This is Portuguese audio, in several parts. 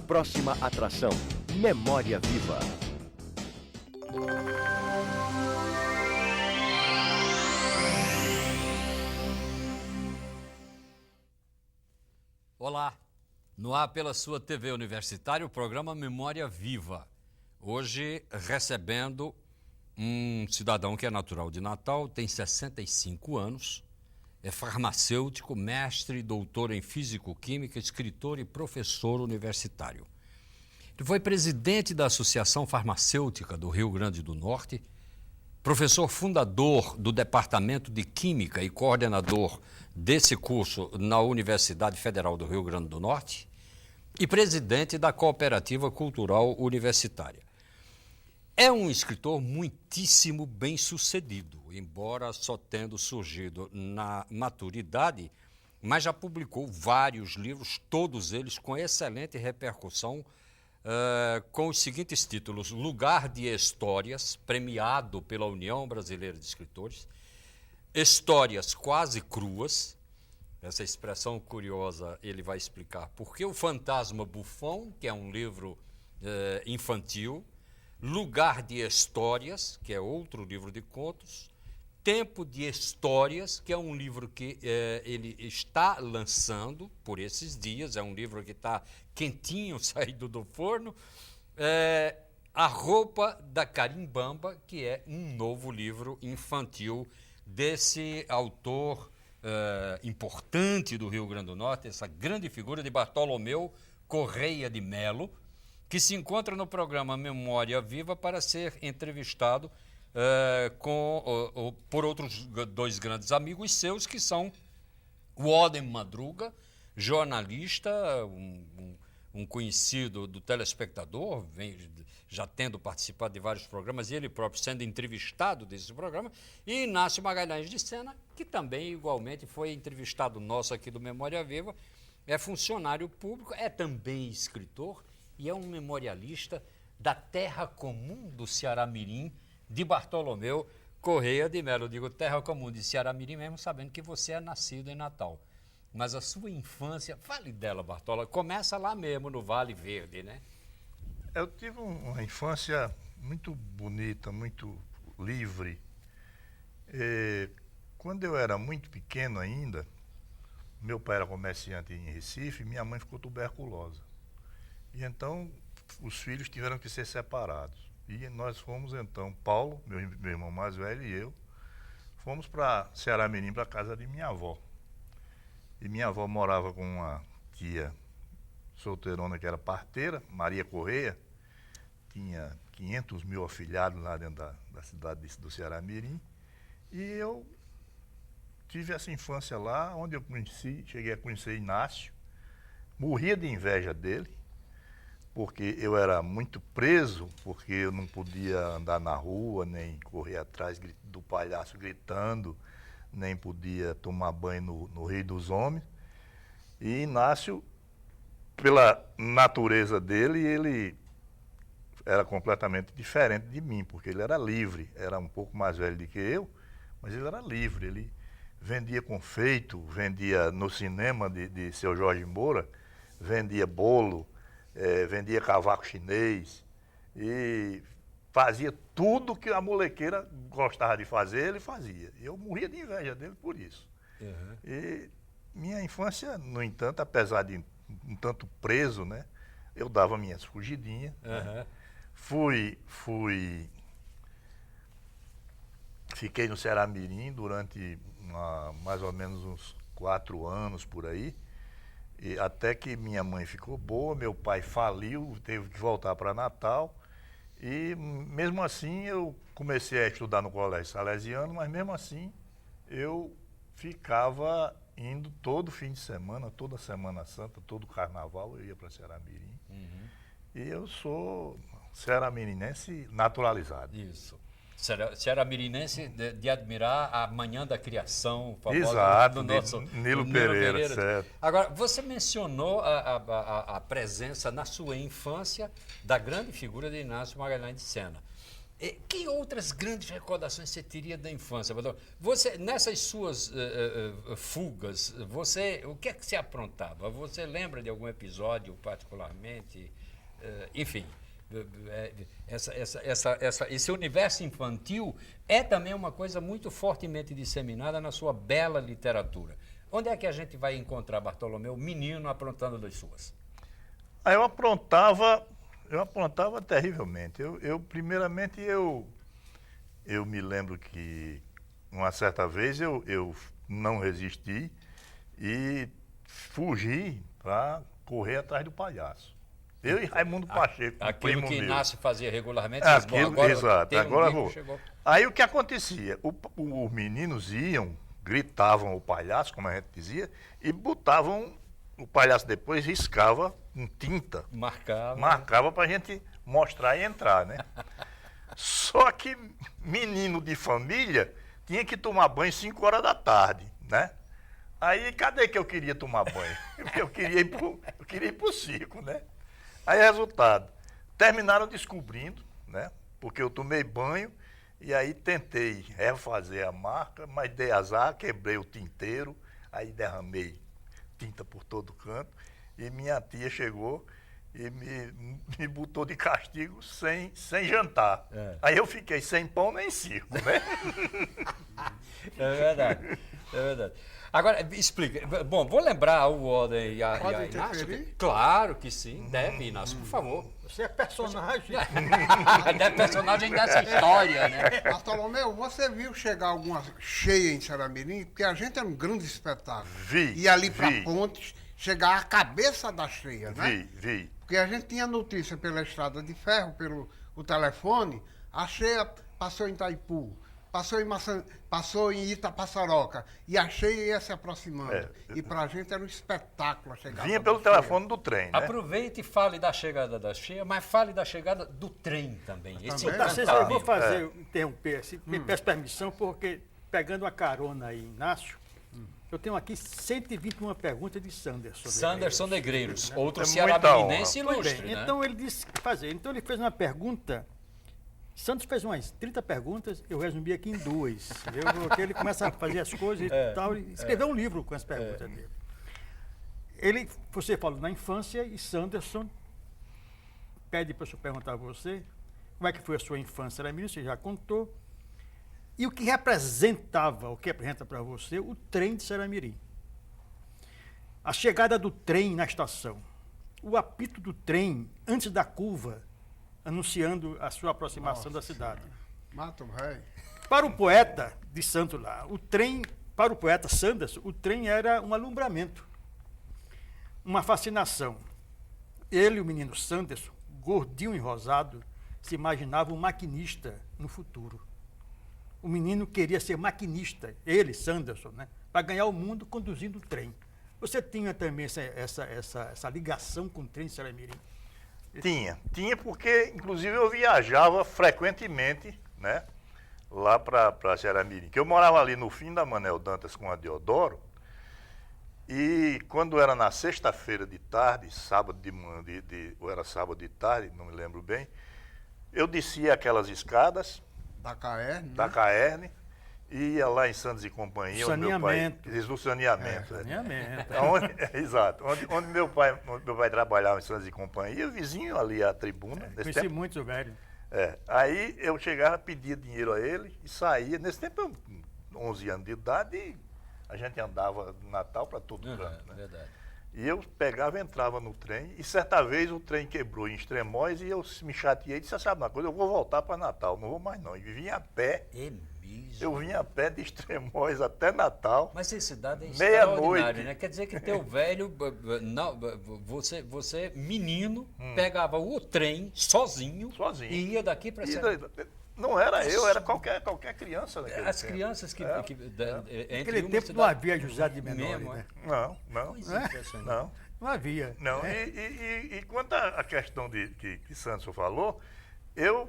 Próxima atração, Memória Viva. Olá, no ar pela sua TV Universitária, o programa Memória Viva. Hoje recebendo um cidadão que é natural de Natal, tem 65 anos, é farmacêutico, mestre e doutor em físico-química, escritor e professor universitário. Ele foi presidente da Associação Farmacêutica do Rio Grande do Norte, professor fundador do Departamento de Química e coordenador desse curso na Universidade Federal do Rio Grande do Norte e presidente da Cooperativa Cultural Universitária. É um escritor muitíssimo bem-sucedido, embora só tendo surgido na maturidade, mas já publicou vários livros, todos eles com excelente repercussão, com os seguintes títulos: Lugar de Histórias, premiado pela União Brasileira de Escritores, Histórias Quase Cruas, essa expressão curiosa ele vai explicar por que, O Fantasma Bufão, que é um livro infantil, Lugar de Histórias, que é outro livro de contos, Tempo de Histórias, que é um livro que ele está lançando por esses dias, é um livro que está quentinho, saído do forno, A Roupa da Carimbamba, que é um novo livro infantil desse autor importante do Rio Grande do Norte, essa grande figura de Bartolomeu Correia de Melo, que se encontra no programa Memória Viva para ser entrevistado por outros dois grandes amigos seus, que são o Odem Madruga, jornalista, um conhecido do telespectador, já tendo participado de vários programas, e ele próprio sendo entrevistado desse programa, e Inácio Magalhães de Sena, que também igualmente foi entrevistado nosso aqui do Memória Viva, é funcionário público, é também escritor, e é um memorialista da terra comum do Ceará-Mirim, de Bartolomeu Correia de Melo. Eu digo terra comum de Ceará-Mirim mesmo sabendo que você é nascido em Natal. Mas a sua infância, fale dela, Bartola, começa lá mesmo no Vale Verde, né? Eu tive uma infância muito bonita, muito livre. Quando eu era muito pequeno ainda, meu pai era comerciante em Recife e minha mãe ficou tuberculosa. E então os filhos tiveram que ser separados. E nós fomos então, Paulo, meu irmão mais velho, e eu, fomos para Ceará-Mirim, para a casa de minha avó. E minha avó morava com uma tia solteirona que era parteira, Maria Correia, tinha 500 mil afilhados lá dentro da cidade do Ceará-Mirim. E eu tive essa infância lá, onde eu cheguei a conhecer Inácio, morria de inveja dele, porque eu era muito preso, porque eu não podia andar na rua, nem correr atrás do palhaço gritando, nem podia tomar banho no Rio dos Homens. E Inácio, pela natureza dele, ele era completamente diferente de mim, porque ele era livre, era um pouco mais velho do que eu, mas ele era livre, ele vendia confeito, vendia no cinema de Seu Jorge Moura, vendia bolo, vendia cavaco chinês e fazia tudo que a molequeira gostava de fazer, ele fazia. E eu morria de inveja dele por isso. Uhum. E minha infância, no entanto, apesar de um tanto preso, né, eu dava minhas fugidinhas. Uhum. Né? Fiquei no Ceará-Mirim durante mais ou menos uns 4 anos por aí. E até que minha mãe ficou boa, meu pai faliu, teve que voltar para Natal. E mesmo assim eu comecei a estudar no colégio salesiano, mas mesmo assim eu ficava indo todo fim de semana, toda Semana Santa, todo carnaval eu ia para Ceará-Mirim. Uhum. E eu sou ceará-mirinense naturalizado. Isso. Ceará-mirinense de admirar a Manhã da Criação, famosa. Exato, do nosso Nilo Pereira, certo. Agora, você mencionou a presença na sua infância da grande figura de Inácio Magalhães de Sena. Que outras grandes recordações você teria da infância, Badalomeu? Você, nessas suas fugas, o que é que você aprontava? Você lembra de algum episódio particularmente? Enfim, esse universo infantil é também uma coisa muito fortemente disseminada na sua bela literatura. Onde é que a gente vai encontrar, Bartolomeu, menino aprontando das suas? Eu aprontava terrivelmente. Primeiramente, eu me lembro que uma certa vez eu não resisti e fugi para correr atrás do palhaço. Eu e Raimundo Pacheco, aquilo primo que meu. Inácio fazia regularmente. Exato, agora vou. Aí o que acontecia? Os meninos iam, gritavam o palhaço, como a gente dizia, e botavam o palhaço, depois riscava com tinta. Marcava pra gente mostrar e entrar, né? Só que menino de família tinha que tomar banho 5 horas da tarde, né? Aí cadê que eu queria tomar banho? Eu queria ir pro circo, né? Aí resultado, terminaram descobrindo, né? Porque eu tomei banho e aí tentei refazer a marca, mas dei azar, quebrei o tinteiro, aí derramei tinta por todo canto, e minha tia chegou e me botou de castigo sem jantar. Aí eu fiquei sem pão nem circo, né? É verdade. Agora, explica. Bom, vou lembrar o Walden e a Inácio. Claro que sim, deve, Inácio, por favor. Você é personagem. É personagem dessa história, né? Bartolomeu, você viu chegar alguma cheia em Saramirim? Porque a gente era um grande espetáculo. Vi. E ali para Pontes, chegar à cabeça da cheia, né? Vi. Porque a gente tinha notícia pela estrada de ferro, pelo o telefone, a cheia passou em Itaipu, passou em Itapaçaroca, e a cheia ia se aproximando. E pra gente era um espetáculo a chegada. Vinha pelo telefone do trem, né? Aproveite e fale da chegada da cheia, mas fale da chegada do trem também. Eu vou interromper, me peço permissão, porque pegando uma carona aí, Inácio, eu tenho aqui 121 perguntas de Sanderson. Sanderson Negreiros, outro É cearabinense Pois ilustre, bem, né? então ele disse que fazer. Então ele fez uma pergunta. Santos fez umas 30 perguntas, eu resumi aqui em 2. Porque ele começa a fazer as coisas e tal, e escreveu um livro com as perguntas dele. Você falou na infância e Sanderson pede para eu perguntar a você como é que foi a sua infância, menino, você já contou. E o que representa para você o trem de Saramirim? A chegada do trem na estação, o apito do trem antes da curva, anunciando a sua aproximação da cidade. Mato Rei. Para o poeta de Santos lá, para o poeta Sanderson, o trem era um alumbramento, uma fascinação. Ele, o menino Sanderson, gordinho e rosado, se imaginava um maquinista no futuro. O menino queria ser maquinista, ele, Sanderson, né, para ganhar o mundo conduzindo o trem. Você tinha também essa ligação com o trem de Saramirim? Tinha porque, inclusive, eu viajava frequentemente, né, lá para Saramirim, que eu morava ali no fim da Manuel Dantas com a Deodoro, e quando era na sexta-feira de tarde, sábado de manhã, ou era sábado de tarde, não me lembro bem, eu descia aquelas escadas Da Caerne. Da Caerne, e ia lá em Santos e Companhia, onde meu pai... Do saneamento. Exato. Onde meu pai trabalhava em Santos e Companhia, vizinho ali à tribuna. Conheci muito o velho. Aí eu chegava, pedia dinheiro a ele e saía. Nesse tempo, eu, 11 anos de idade, e a gente andava no Natal para todo canto. Né? Verdade. E eu pegava, entrava no trem, e certa vez o trem quebrou em Extremóis e eu me chateei e disse, sabe uma coisa, eu vou voltar para Natal, não vou mais não. E vinha a pé. Eu vinha a pé de Extremóis até Natal. Mas essa cidade é meia-noite, né? Quer dizer que teu velho, você menino, pegava o trem sozinho. E ia daqui para Não era eu, era qualquer criança. As crianças que naquele tempo não havia juizado de menores, né? Não havia. Não, e quanto à questão que Sanderson falou, eu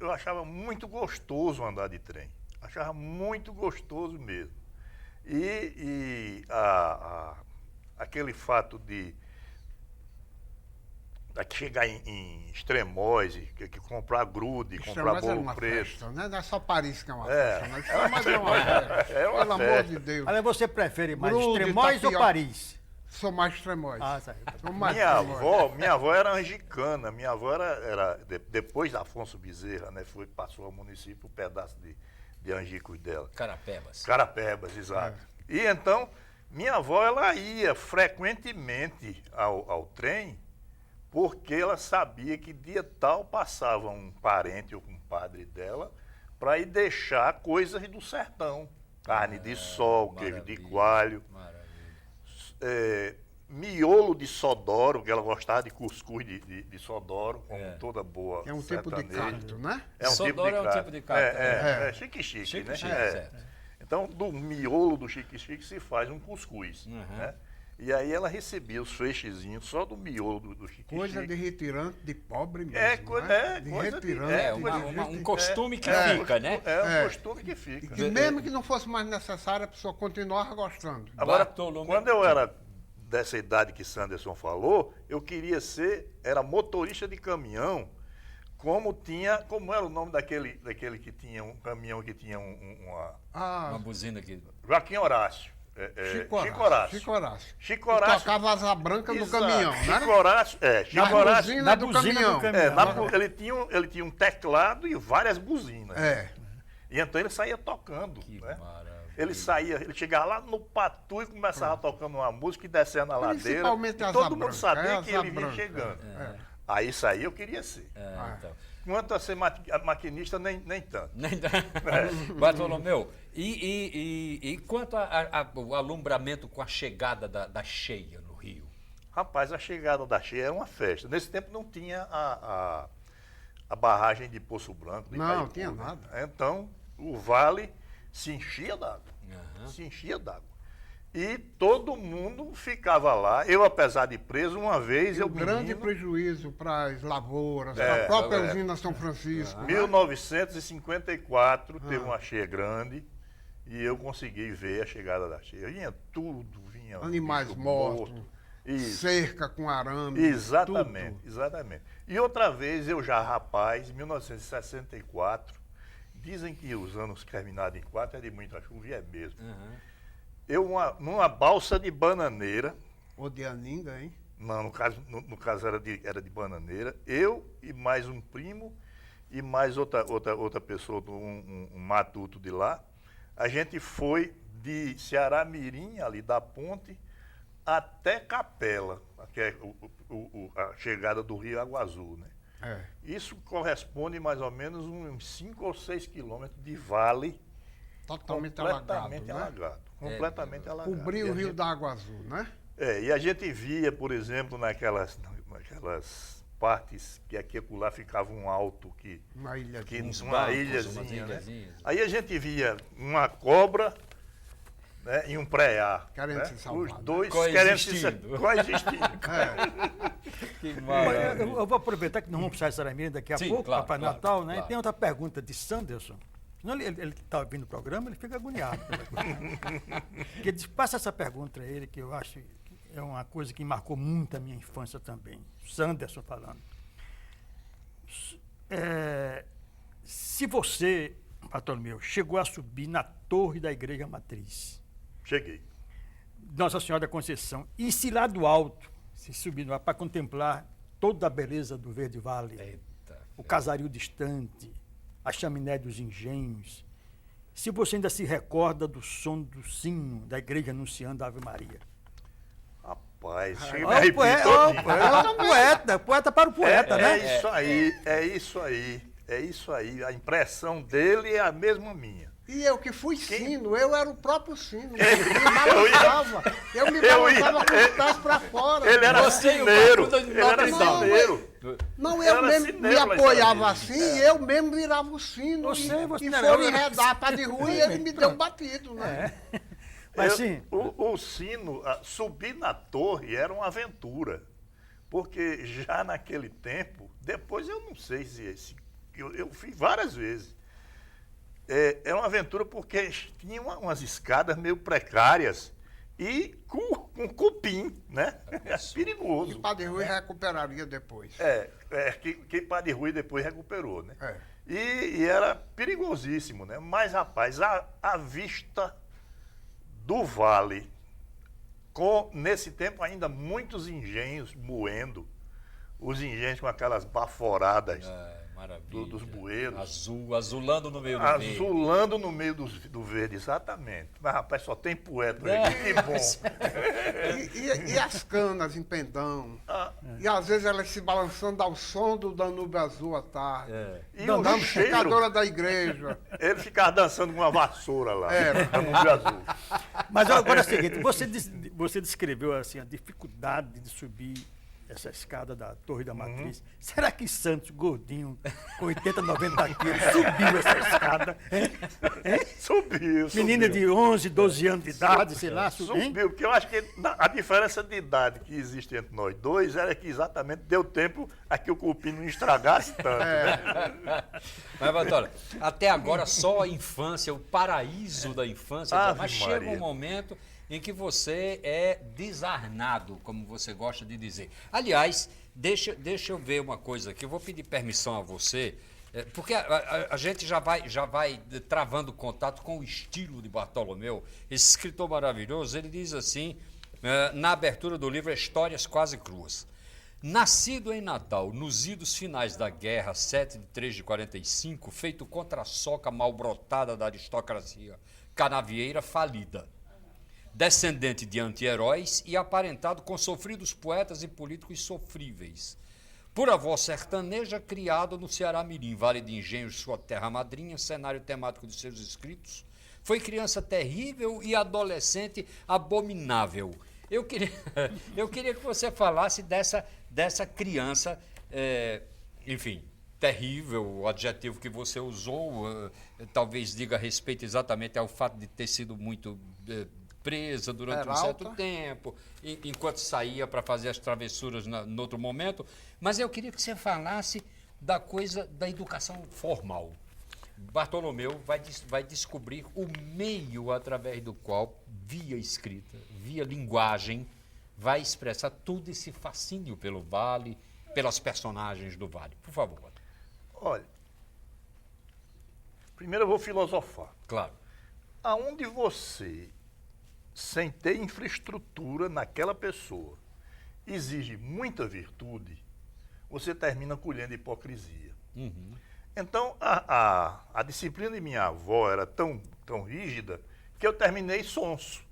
achava muito gostoso andar de trem. Achava muito gostoso mesmo. E aquele fato de Daqui chegar em Extremóis, que comprar grude, comprar Extremóis é bolo uma preto. festa, né? Não é só Paris que é uma É. festa, né? Extremóis é uma festa. É uma Pelo amor festa. de Deus. Olha, você prefere mais Grude, Extremóis ou tapioca. Paris? Sou mais Extremóis. Ah, tá. Sou mais Minha Extremóis. avó era angicana. Minha avó depois da Afonso Bezerra, né? Passou ao município um pedaço de Angicos dela. Carapebas. Carapebas, exato. E então, minha avó, ela ia frequentemente ao trem, porque ela sabia que dia tal passava um parente ou um padre dela para ir deixar coisas do sertão. Carne de sol, queijo de maravilha, coalho, miolo de sodoro, que ela gostava de cuscuz de sodoro, como toda boa É um tipo de sertaneja. cacto, né? É um Sodoro é um tipo de cacto, É chique-chique, Chique, né? chique, É. certo. Então, do miolo do chique-chique se faz um cuscuz, né? E aí ela recebia os feixezinhos só do miolo do chique-chique. Coisa de retirante de pobre mesmo. É, coisa- né? é, de coisa de- retirante. É, de- um costume que É, fica, né? É um costume que E fica. que mesmo que não fosse mais necessário, a pessoa continuava gostando. Agora, Bartolomeu. quando eu era dessa idade que Sanderson falou, eu queria era motorista de caminhão, como era o nome daquele que tinha um caminhão que tinha uma... Uma buzina aqui. Joaquim Horácio. Chico Chico Horácio. Horácio. Chico Que Horácio. tocava asa branca no Exato. caminhão, né? Chico Horácio, Chico Na Horácio. buzina na do buzina caminhão. do caminhão. Ele tinha um teclado e várias buzinas. É. E então ele saía tocando. Que Né? maravilha. Ele chegava lá no Patu e começava tocando uma música e descendo a ladeira. Principalmente E asa todo mundo branca, sabia que asa ele vinha branca. chegando. Aí isso aí eu queria ser. Então. Quanto a ser maquinista, nem tanto. Bartolomeu, e quanto ao alumbramento com a chegada da cheia no Rio? Rapaz, a chegada da cheia era uma festa. Nesse tempo não tinha a barragem de Poço Branco. de Não, Itaipu, tinha né? nada. Então, o vale se enchia d'água. Aham. Se enchia d'água. E todo mundo ficava lá. Eu, apesar de preso, uma vez, eu Um grande menino, prejuízo para as lavouras, É, para a própria é. usina São Francisco. né? 1954, teve uma cheia grande e eu consegui ver a chegada da cheia. Vinha tudo, vinha Animais bicho mortos, morto. Isso. cerca com arame. Exatamente, tudo. exatamente. E outra vez, eu já rapaz, em 1964, dizem que os anos terminados em 4 é de muita chuva, e é mesmo. Eu, numa balsa de bananeira, Ou de aninga, hein? não, no caso era de bananeira, eu e mais um primo e mais outra pessoa, um matuto de lá, a gente foi de Ceará Mirim, ali da ponte, até Capela, que é a chegada do Rio Água Azul, né? É. Isso corresponde mais ou menos uns 5 ou 6 quilômetros de vale Totalmente completamente alagado, né? alagado. Completamente alagado. Cobriu E o a Rio gente- da Água Azul, né? E a gente via, por exemplo, naquelas partes que aqui e acolá ficava um alto que Uma ilha que Uns uma bancos, ilhazinha, umas né? ilhazinhas. Aí a gente via uma cobra, né, e um preá. Querendo né? se salvar, Os né? dois Coexistindo. coexistindo. Que Olha, eu vou aproveitar que nós vamos puxar essa Araminha daqui a Sim, pouco, claro, Papai claro, Natal, né? claro. E tem outra pergunta de Sanderson. Senão ele está ouvindo o programa, ele fica agoniado. Porque passa essa pergunta a ele, que eu acho que é uma coisa que marcou muito a minha infância também. Sanderson falando. Se você, Bartolomeu, chegou a subir na torre da Igreja Matriz, Cheguei. Nossa Senhora da Conceição, e se lá do alto, se subir para contemplar toda a beleza do Verde Vale, Eita. o casario distante, a chaminé dos engenhos, se você ainda se recorda do som do sino da igreja anunciando a Ave Maria. Rapaz, chega Ó, me arrepio todinho. Poeta para o poeta, né? É isso aí, é isso aí, é isso aí. A impressão dele é a mesma minha. E eu que fui sino, eu era o próprio sino. Eu me balançava com os pés para fora. Ele era Você e o cineiro, Paco da ele era Notre Dame. cineiro. Não, Era eu mesmo cineiro me lá em apoiava Brasília. assim, eu mesmo virava o sino Você e não era- foi enredar para de rua e ele me deu batido, né? Mas sim, O sino, subir na torre era uma aventura. Porque já naquele tempo, depois eu não sei se eu fiz várias vezes. É uma aventura porque tinha umas escadas meio precárias e com com cupim, né? É E perigoso. o Padre Rui recuperaria depois. Que Padre Rui depois recuperou, né? É. E era perigosíssimo, né? Mas, rapaz, a vista do vale, nesse tempo ainda muitos engenhos moendo, os engenhos com aquelas baforadas Maravilha. dos bueiros. Azulando no meio do verde. Azulando no meio do verde, exatamente. Mas, rapaz, só tem poeta por aqui, que bom. E as canas em pendão. E às vezes elas se balançando ao som do Danúbio Azul à tarde. E Da o cheiro, pescadora da igreja. ele ficava dançando com uma vassoura lá, É. no Nubio Azul. Mas agora é o seguinte, você descreveu assim, a dificuldade de subir essa escada da Torre da Matriz. Será que Santos, gordinho, com 80, 90 quilos, subiu essa escada? Hein? Subiu. Menina de 11, 12 anos de idade, sei lá, subiu. Subiu, porque eu acho que a diferença de idade que existe entre nós dois era que exatamente deu tempo a que o cupim não estragasse tanto. Né? Mas, Bartola, até agora só a infância, o paraíso da infância, Ave mas chega um Maria. momento em que você é desarnado, como você gosta de dizer. Aliás, deixa eu ver uma coisa aqui, eu vou pedir permissão a você, porque a gente já vai travando contato com o estilo de Bartolomeu. Esse escritor maravilhoso, ele diz assim, na abertura do livro Histórias Quase Cruas: nascido em Natal, nos idos finais da guerra, 7 de 3 de 45, feito contra a soca malbrotada da aristocracia canavieira falida, descendente de anti-heróis e aparentado com sofridos poetas e políticos sofríveis. Por avó sertaneja, criado no Ceará Mirim, Vale de Engenhos, sua terra madrinha, cenário temático de seus escritos, foi criança terrível e adolescente abominável. Eu queria que você falasse dessa criança, enfim, terrível, o adjetivo que você usou, talvez diga respeito exatamente ao fato de ter sido muito presa durante um certo tempo, enquanto saía para fazer as travessuras no outro momento. Mas eu queria que você falasse da coisa da educação formal. Bartolomeu vai descobrir o meio através do qual, via escrita, via linguagem, vai expressar todo esse fascínio pelo Vale, pelas personagens do Vale. Por favor. Olha, primeiro eu vou filosofar. Claro. Aonde você, sem ter infraestrutura naquela pessoa, exige muita virtude, você termina colhendo hipocrisia. Então, a disciplina de minha avó era tão rígida que eu terminei sonso.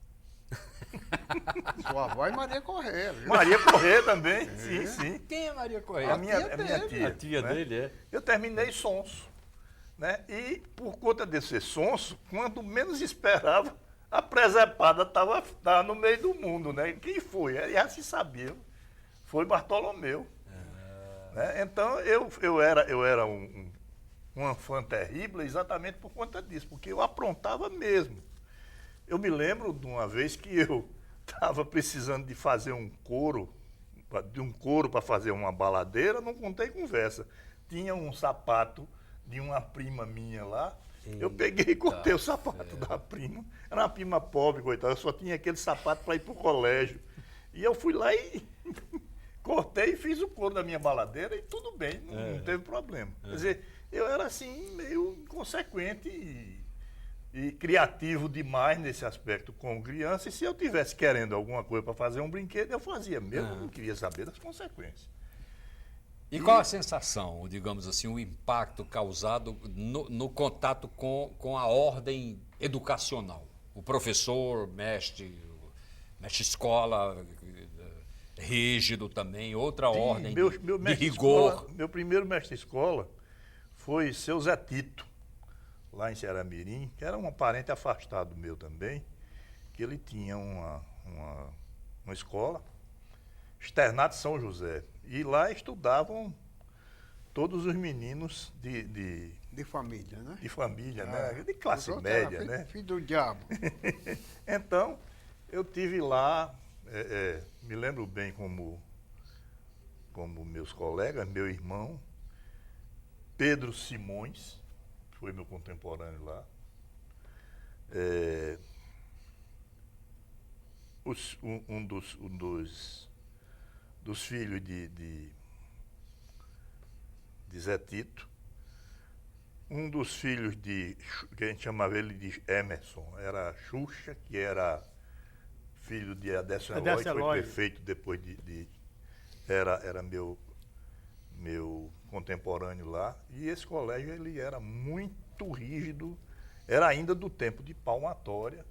Sua avó é Maria Correia, viu? Maria Correia também, sim. Quem é Maria Correia? A minha tia. A tia né? dele, é? Eu terminei sonso. Né? E, por conta de ser sonso, quando menos esperava, a presepada estava no meio do mundo. Né? Quem foi? Já se sabia. Foi Bartolomeu. Né? Então, eu era um enfant terrível exatamente por conta disso, porque eu aprontava mesmo. Eu me lembro de uma vez que eu estava precisando de fazer um couro para fazer uma baladeira, não contei conversa. Tinha um sapato de uma prima minha lá, eu peguei e cortei o sapato da prima. Era uma prima pobre, coitada, eu só tinha aquele sapato para ir para o colégio. E eu fui lá e cortei e fiz o couro da minha baladeira e tudo bem, não teve problema. Quer dizer, eu era assim, meio inconsequente e criativo demais nesse aspecto com criança, e se eu tivesse querendo alguma coisa para fazer um brinquedo, eu fazia mesmo, eu não queria saber das consequências. E qual a sensação, digamos assim, o impacto causado no contato com a ordem educacional? O professor, mestre escola, rígido também, outra ordem de rigor. Meu primeiro mestre escola foi seu Zé Tito, lá em Ceará Mirim, que era um parente afastado meu também, que ele tinha uma escola, Externato São José, e lá estudavam todos os meninos de família, né? De família, né? De classe Os outros média, eram né? Filho do diabo. Então, eu tive lá, me lembro bem como meus colegas, meu irmão, Pedro Simões, foi meu contemporâneo lá. dos filhos de Zé Tito, um dos filhos que a gente chamava ele de Emerson, era Xuxa, que era filho de Adécio Eloy, que foi prefeito depois era meu contemporâneo lá. E esse colégio ele era muito rígido, era ainda do tempo de palmatória,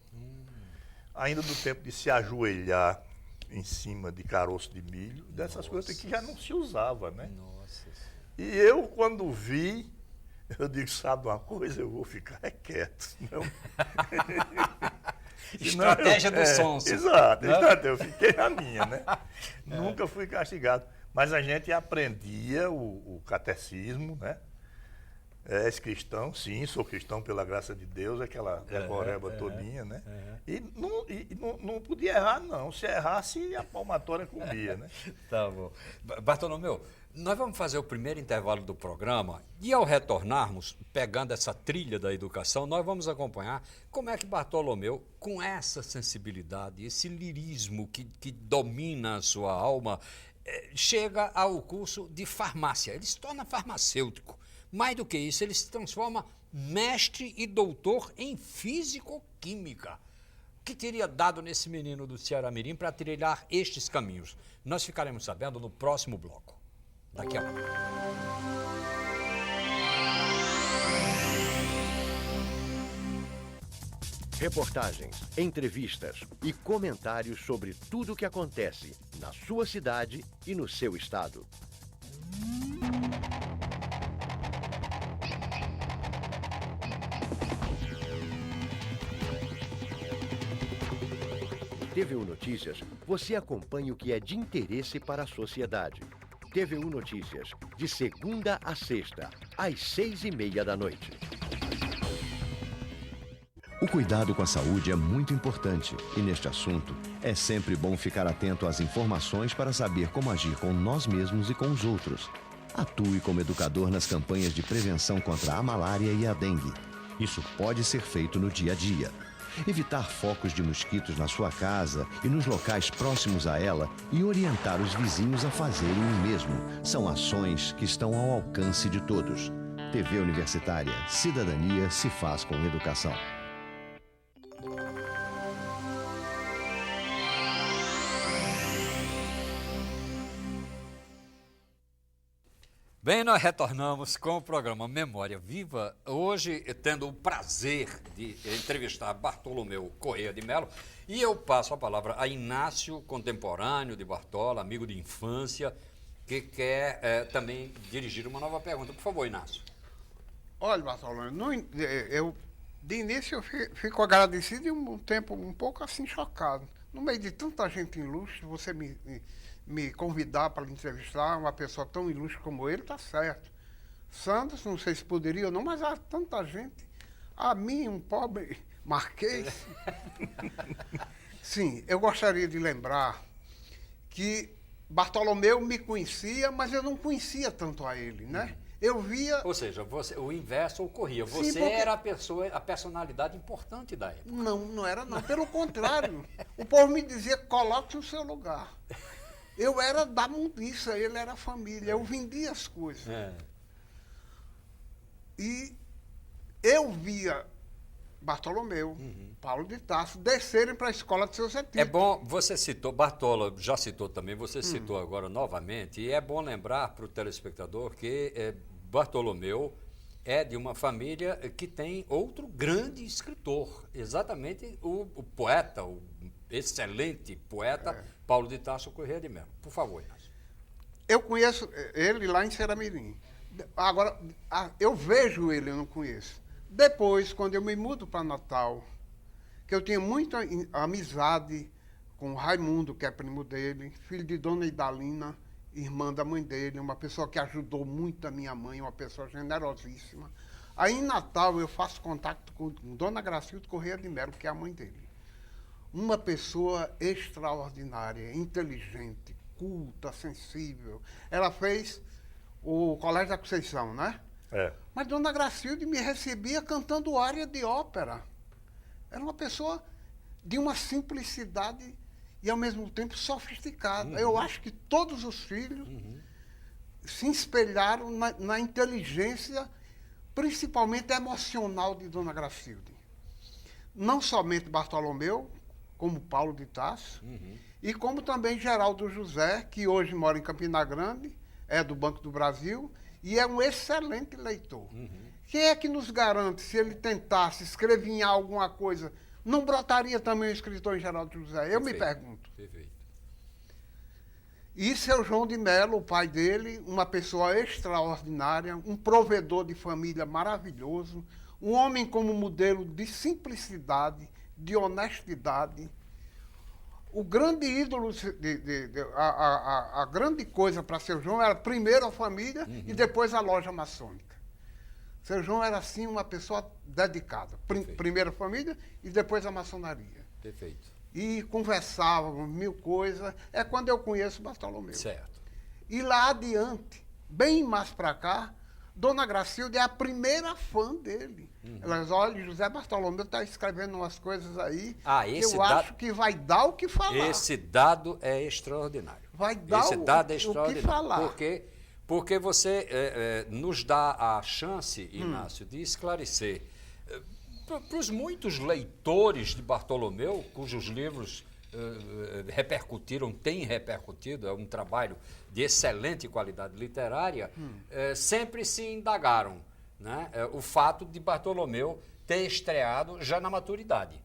ainda do tempo de se ajoelhar em cima de caroço de milho, dessas coisas que já não se usava, né? Nossa. E eu, quando vi, eu digo, sabe uma coisa, eu vou ficar quieto. Senão... Estratégia do sonso. Exato, eu fiquei na minha, né? Nunca fui castigado. Mas a gente aprendia o catecismo, né? És cristão? Sim, sou cristão pela graça de Deus, aquela decoreba todinha, né? E não podia errar, não. Se errasse, a palmatória comia, né? Tá bom. Bartolomeu, nós vamos fazer o primeiro intervalo do programa e ao retornarmos, pegando essa trilha da educação, nós vamos acompanhar como é que Bartolomeu, com essa sensibilidade, esse lirismo que domina a sua alma, chega ao curso de farmácia. Ele se torna farmacêutico. Mais do que isso, ele se transforma mestre e doutor em físico-química. O que teria dado nesse menino do Ceará Mirim para trilhar estes caminhos? Nós ficaremos sabendo no próximo bloco. Daqui a pouco. Reportagens, entrevistas e comentários sobre tudo o que acontece na sua cidade e no seu estado. TVU Notícias, você acompanha o que é de interesse para a sociedade. TVU Notícias, de segunda a sexta, às 6:30 da noite. O cuidado com a saúde é muito importante e, neste assunto, é sempre bom ficar atento às informações para saber como agir com nós mesmos e com os outros. Atue como educador nas campanhas de prevenção contra a malária e a dengue. Isso pode ser feito no dia a dia. Evitar focos de mosquitos na sua casa e nos locais próximos a ela e orientar os vizinhos a fazerem o mesmo são ações que estão ao alcance de todos. TV Universitária, cidadania se faz com educação. Bem, nós retornamos com o programa Memória Viva, hoje tendo o prazer de entrevistar Bartolomeu Corrêa de Melo, e eu passo a palavra a Inácio, contemporâneo de Bartola, amigo de infância, que quer também dirigir uma nova pergunta. Por favor, Inácio. Olha, Bartolomeu, de início eu fico agradecido e um tempo um pouco assim chocado. No meio de tanta gente ilustre, você me convidar para entrevistar uma pessoa tão ilustre como ele, tá certo. Santos, não sei se poderia ou não, mas há tanta gente. A mim, um pobre marquês. Sim, eu gostaria de lembrar que Bartolomeu me conhecia, mas eu não conhecia tanto a ele, né? Eu via... Ou seja, o inverso ocorria. Você era a personalidade importante da época. Não era não. Pelo contrário. O povo me dizia, coloque no seu lugar. Eu era da mundiça, ele era família. Eu vendia as coisas. E eu via Bartolomeu, Paulo de Tarso, descerem para a escola de seu Zé Tito. É bom, você citou, Bartola já citou também, você citou agora novamente, e é bom lembrar para o telespectador que Bartolomeu é de uma família que tem outro grande escritor, exatamente o poeta, o excelente poeta Paulo de Tarso Corrêa de Melo. Por favor, Inácio. Eu conheço ele lá em Ceará Mirim. Agora, eu vejo ele, eu não conheço. Depois, quando eu me mudo para Natal, que eu tinha muita amizade com o Raimundo, que é primo dele, filho de Dona Idalina, irmã da mãe dele, uma pessoa que ajudou muito a minha mãe, uma pessoa generosíssima. Aí em Natal eu faço contato com Dona Gracilde Corrêa de Melo, que é a mãe dele. Uma pessoa extraordinária, inteligente, culta, sensível. Ela fez o Colégio da Conceição, né? Mas Dona Gracilde me recebia cantando área de ópera. Era uma pessoa de uma simplicidade e, ao mesmo tempo, sofisticado. Eu acho que todos os filhos se espelharam na inteligência, principalmente emocional, de Dona Gracilde. Não somente Bartolomeu, como Paulo de Tarso, e como também Geraldo José, que hoje mora em Campina Grande, é do Banco do Brasil, e é um excelente leitor. Quem é que nos garante, se ele tentasse escrevinhar alguma coisa, não brotaria também o escritor em Geraldo José? Eu me pergunto. Perfeito. E seu João de Mello, o pai dele, uma pessoa extraordinária, um provedor de família maravilhoso, um homem como modelo de simplicidade, de honestidade. O grande ídolo, a grande coisa para seu João era primeiro a família e depois a loja maçônica. Seu João era, assim, uma pessoa dedicada. Primeiro a família e depois a maçonaria. Perfeito. E conversávamos mil coisas. É quando eu conheço Bartolomeu. Certo. E lá adiante, bem mais para cá, Dona Gracilde é a primeira fã dele. Ela diz, olha, José Bartolomeu está escrevendo umas coisas aí que eu acho que vai dar o que falar. Esse dado é extraordinário. Vai dar o que falar. Porque você nos dá a chance, Inácio, de esclarecer para os muitos leitores de Bartolomeu, cujos livros têm repercutido, é um trabalho de excelente qualidade literária, sempre se indagaram, né, o fato de Bartolomeu ter estreado já na maturidade.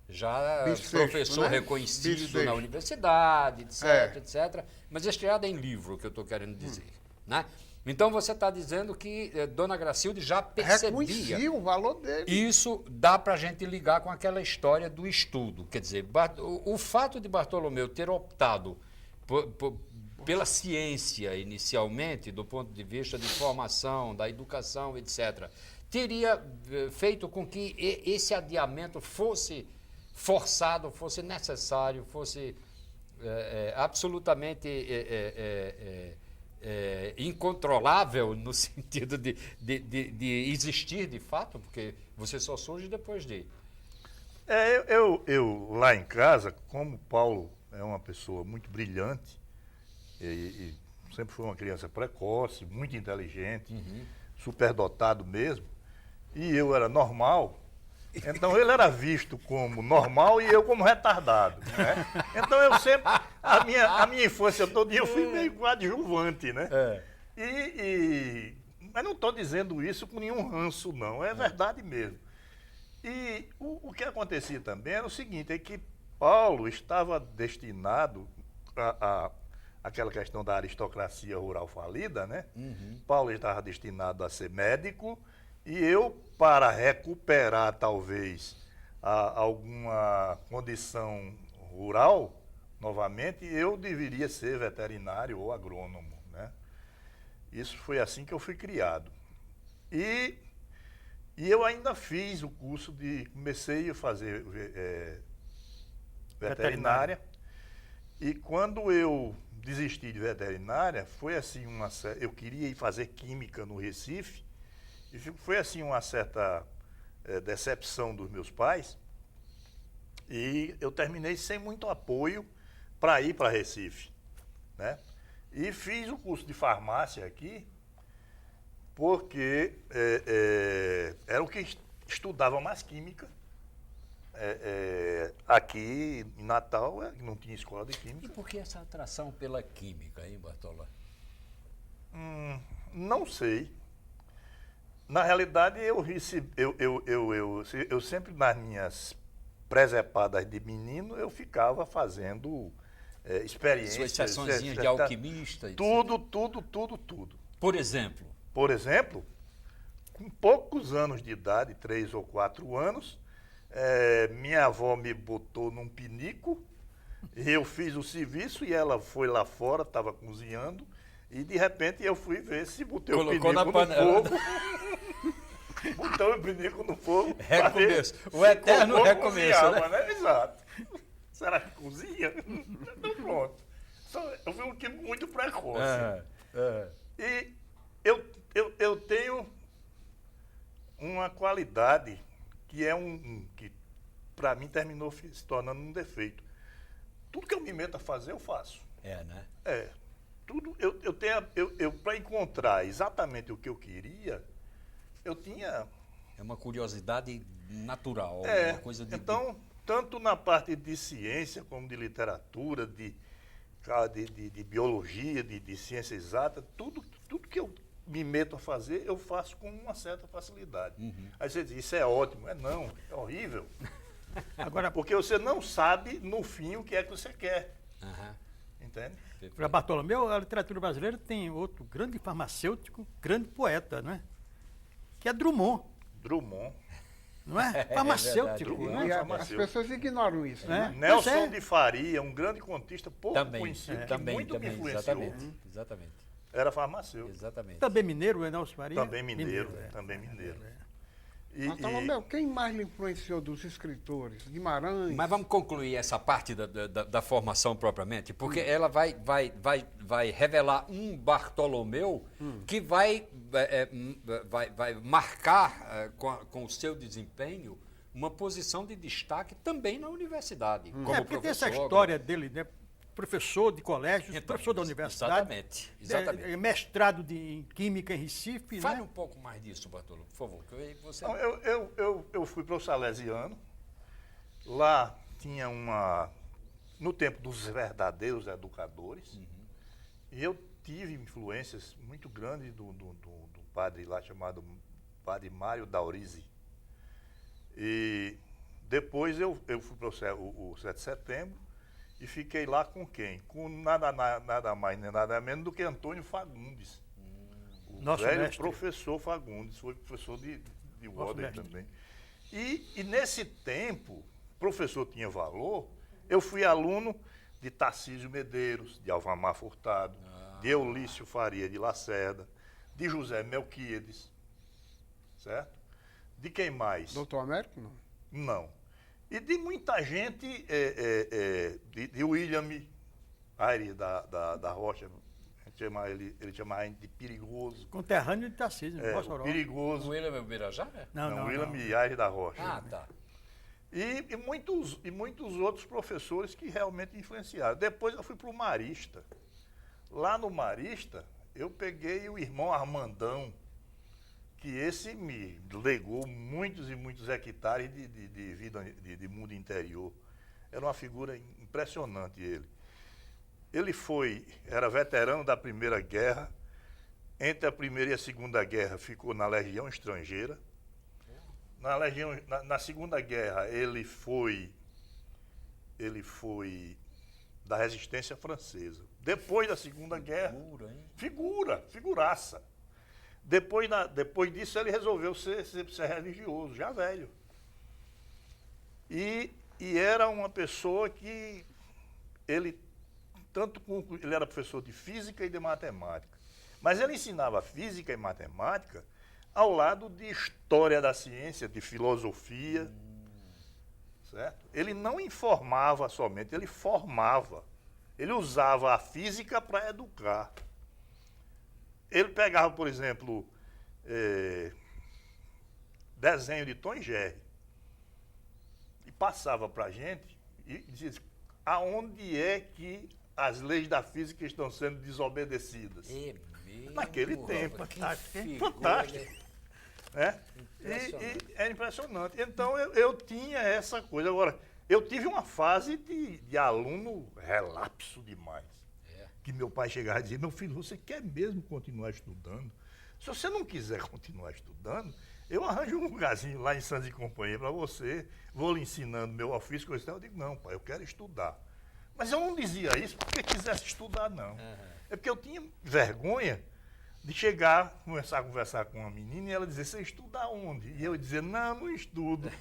Já professor reconhecido na universidade, etc, etc. Mas estreado em livro, que eu estou querendo dizer. Né? Então você está dizendo que Dona Gracilde já percebia. Reconhecia o valor dele. Isso dá para a gente ligar com aquela história do estudo. Quer dizer, o fato de Bartolomeu ter optado pela ciência inicialmente, do ponto de vista de formação, da educação, etc., teria feito com que esse adiamento fosse forçado, fosse necessário, fosse absolutamente incontrolável no sentido de existir de fato, porque você só surge depois de... Eu lá em casa, como Paulo é uma pessoa muito brilhante, e sempre foi uma criança precoce, muito inteligente, superdotado mesmo, e eu era normal, então ele era visto como normal e eu como retardado, né? Então eu sempre, a minha infância toda eu fui meio coadjuvante, né? Mas não estou dizendo isso com nenhum ranço, não, é verdade mesmo. E o que acontecia também era o seguinte, é que Paulo estava destinado a aquela questão da aristocracia rural falida, né? Paulo estava destinado a ser médico e eu, para recuperar talvez alguma condição rural, novamente, eu deveria ser veterinário ou agrônomo, né? Isso foi assim que eu fui criado. E eu ainda fiz o curso comecei a fazer veterinária. E quando eu desisti de veterinária, foi assim eu queria ir fazer química no Recife, e foi assim uma certa decepção dos meus pais, e eu terminei sem muito apoio para ir para Recife, né? E fiz o curso de farmácia aqui, porque era o que estudava mais química. Aqui em Natal não tinha escola de química. E por que essa atração pela química, hein, Bartolomeu? Não sei. Na realidade, eu sempre, nas minhas presepadas de menino, eu ficava fazendo experiências. Suas sessõezinhas de alquimista? Tudo. Por exemplo? Por exemplo, com poucos anos de idade, 3 ou 4 anos, minha avó me botou num pinico, eu fiz o serviço e ela foi lá fora, estava cozinhando, e de repente eu fui ver se botei o pinico no fogo. Botou o pinico no fogo. Recomeço. O eterno recomeço, né? Exato. Será que cozinha? Então pronto. Eu fui um químico muito precoce. E eu tenho uma qualidade que que para mim terminou se tornando um defeito. tudo que eu me meto a fazer, eu faço. Né? Tudo, eu para encontrar exatamente o que eu queria, eu tinha... É uma curiosidade natural, uma coisa de... Então, tanto na parte de ciência, como de literatura, de biologia, de ciência exata, tudo que eu me meto a fazer, eu faço com uma certa facilidade. Aí você diz, isso é ótimo. Não, é horrível. Agora, porque você não sabe, no fim, o que é que você quer. Entende? para Bartolomeu, a literatura brasileira tem outro grande farmacêutico, grande poeta, não é? Que é Drummond. Drummond. Não é? Farmacêutico, verdade. não é? E as farmacêutico. pessoas ignoram isso, né? Nelson Pois é. de Faria, um grande contista, pouco Também, conhecido, que muito me influenciou. Exatamente. Era farmacêutico. Exatamente. Também mineiro, é Nelson Faria? Também mineiro, também mineiro. Bartolomeu, quem mais lhe influenciou dos escritores? Guimarães? Mas vamos concluir essa parte da formação propriamente, porque ela vai revelar um Bartolomeu que vai marcar com o seu desempenho uma posição de destaque também na universidade, como Porque professor. tem essa história dele, né? Professor de colégio, Então, professor da universidade. Exatamente. Mestrado em Química em Recife, Fale né? um pouco mais disso, Bartolomeu, por favor. Que você... Não, eu fui para o Salesiano. Lá tinha no tempo dos verdadeiros educadores, e eu tive influências muito grandes do padre lá chamado Padre Mário Daurizi. E depois eu fui para o 7 de setembro e fiquei lá com quem? Com nada mais nem nada menos do que Antônio Fagundes. O Nosso velho mestre. professor Fagundes, foi professor de Water mestre. também. E nesse tempo, o professor tinha valor, eu fui aluno de Tarcísio Medeiros, de Alvamar Furtado, de Eulício Faria de Lacerda, de José Melquíades, certo? De quem mais? Doutor Américo, não? Não. E de muita gente, de William Aires da Rocha, ele chamava ele de perigoso. Conterrâneo de Tarcísio, O Mossoró. perigoso. O William Birajá? Não. William Aires da Rocha. Ah, tá. E muitos outros professores que realmente influenciaram. Depois eu fui para o Marista. Lá no Marista, eu peguei o irmão Armandão, que esse me legou muitos e muitos hectares de vida de mundo interior. Era uma figura impressionante ele. Ele era veterano da Primeira Guerra. Entre a Primeira e a Segunda Guerra ficou na Legião Estrangeira. Na Segunda Guerra ele foi da Resistência Francesa. Depois da Segunda Guerra, figuraça. Depois disso ele resolveu ser religioso, já velho. E era uma pessoa que ele era professor de física e de matemática, mas ele ensinava física e matemática ao lado de história da ciência, de filosofia, certo? Ele não informava somente, ele formava. Ele usava a física para educar. Ele pegava, por exemplo, desenho de Tom e Jerry e passava para a gente e dizia aonde é que as leis da física estão sendo desobedecidas. Naquele tempo. Fantástico. Né? E era impressionante. Então eu tinha essa coisa. Agora, eu tive uma fase de aluno relapso demais. Que meu pai chegava e dizia, meu filho, você quer mesmo continuar estudando? Se você não quiser continuar estudando, eu arranjo um lugarzinho lá em Santos e Companhia para você, vou lhe ensinando meu ofício, coisa e tal. Eu digo, não, pai, eu quero estudar. Mas eu não dizia isso porque quisesse estudar, não. É porque eu tinha vergonha de chegar, começar a conversar com uma menina e ela dizer, você estuda onde? E eu dizer, não estudo.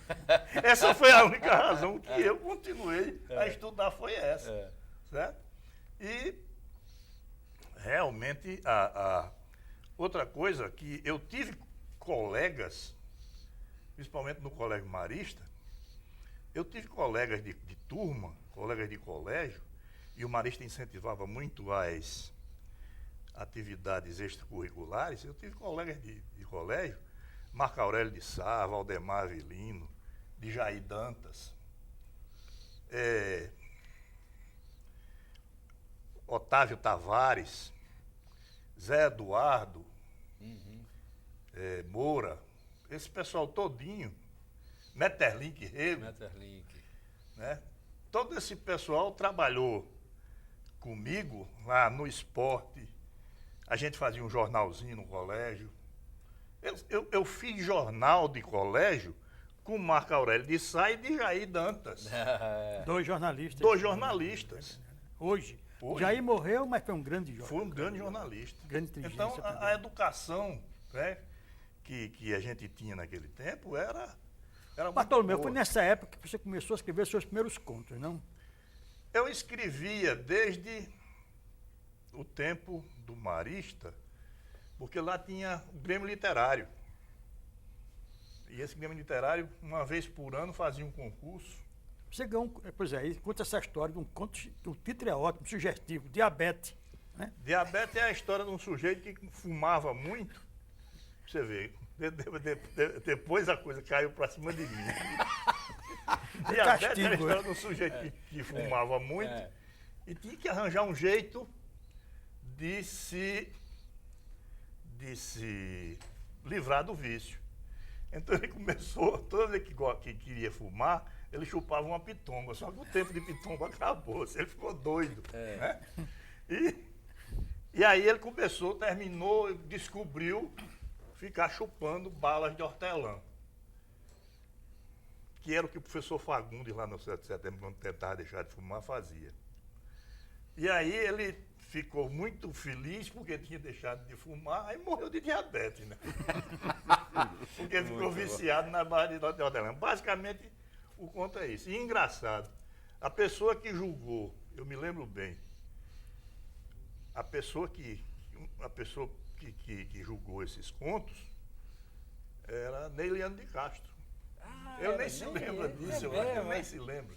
Essa foi a única razão que eu continuei a estudar, foi essa. Certo? E realmente outra coisa que eu tive colegas, principalmente no Colégio Marista, eu tive colegas de turma, colegas de colégio, e o Marista incentivava muito as atividades extracurriculares. Eu tive colegas de colégio, Marco Aurélio de Sá, Valdemar Avelino, de Jair Dantas, Otávio Tavares, Zé Eduardo, Moura, esse pessoal todinho, Metterlink Rego, né? Todo esse pessoal trabalhou comigo lá no esporte. A gente fazia um jornalzinho no colégio. Eu fiz jornal de colégio com Marco Aurélio de Sá e de Jair Dantas. Dois jornalistas. Dois jornalistas. Hoje. Jair morreu, mas foi um grande jornalista. Foi um grande jornalista. Grande inteligência. Então, a educação, né, que a gente tinha naquele tempo era Bartolomeu, foi nessa época que você começou a escrever seus primeiros contos, não? Eu escrevia desde o tempo do Marista, porque lá tinha o Grêmio Literário. E esse Grêmio Literário, uma vez por ano, fazia um concurso. Você ganhou, pois é, conta essa história de um conto, o título é ótimo, sugestivo, Diabetes. Né? Diabetes é a história de um sujeito que fumava muito. Você vê, depois a coisa caiu para cima de mim. Diabetes é a história de um sujeito que fumava muito e tinha que arranjar um jeito de se livrar do vício. Então ele começou, toda vez que queria fumar, ele chupava uma pitomba, só que o tempo de pitomba acabou, ele ficou doido. Né? E aí ele terminou, descobriu ficar chupando balas de hortelã, que era o que o professor Fagundes lá no 7 de setembro, quando tentava deixar de fumar, fazia. E aí ele ficou muito feliz porque tinha deixado de fumar, aí morreu de diabetes, né? Porque ficou viciado na bala de hortelã. Basicamente, o conto é isso. E engraçado, a pessoa que julgou, eu me lembro bem, a pessoa que julgou esses contos era Neiliano de Castro. Eu nem se lembro disso, eu nem se lembro.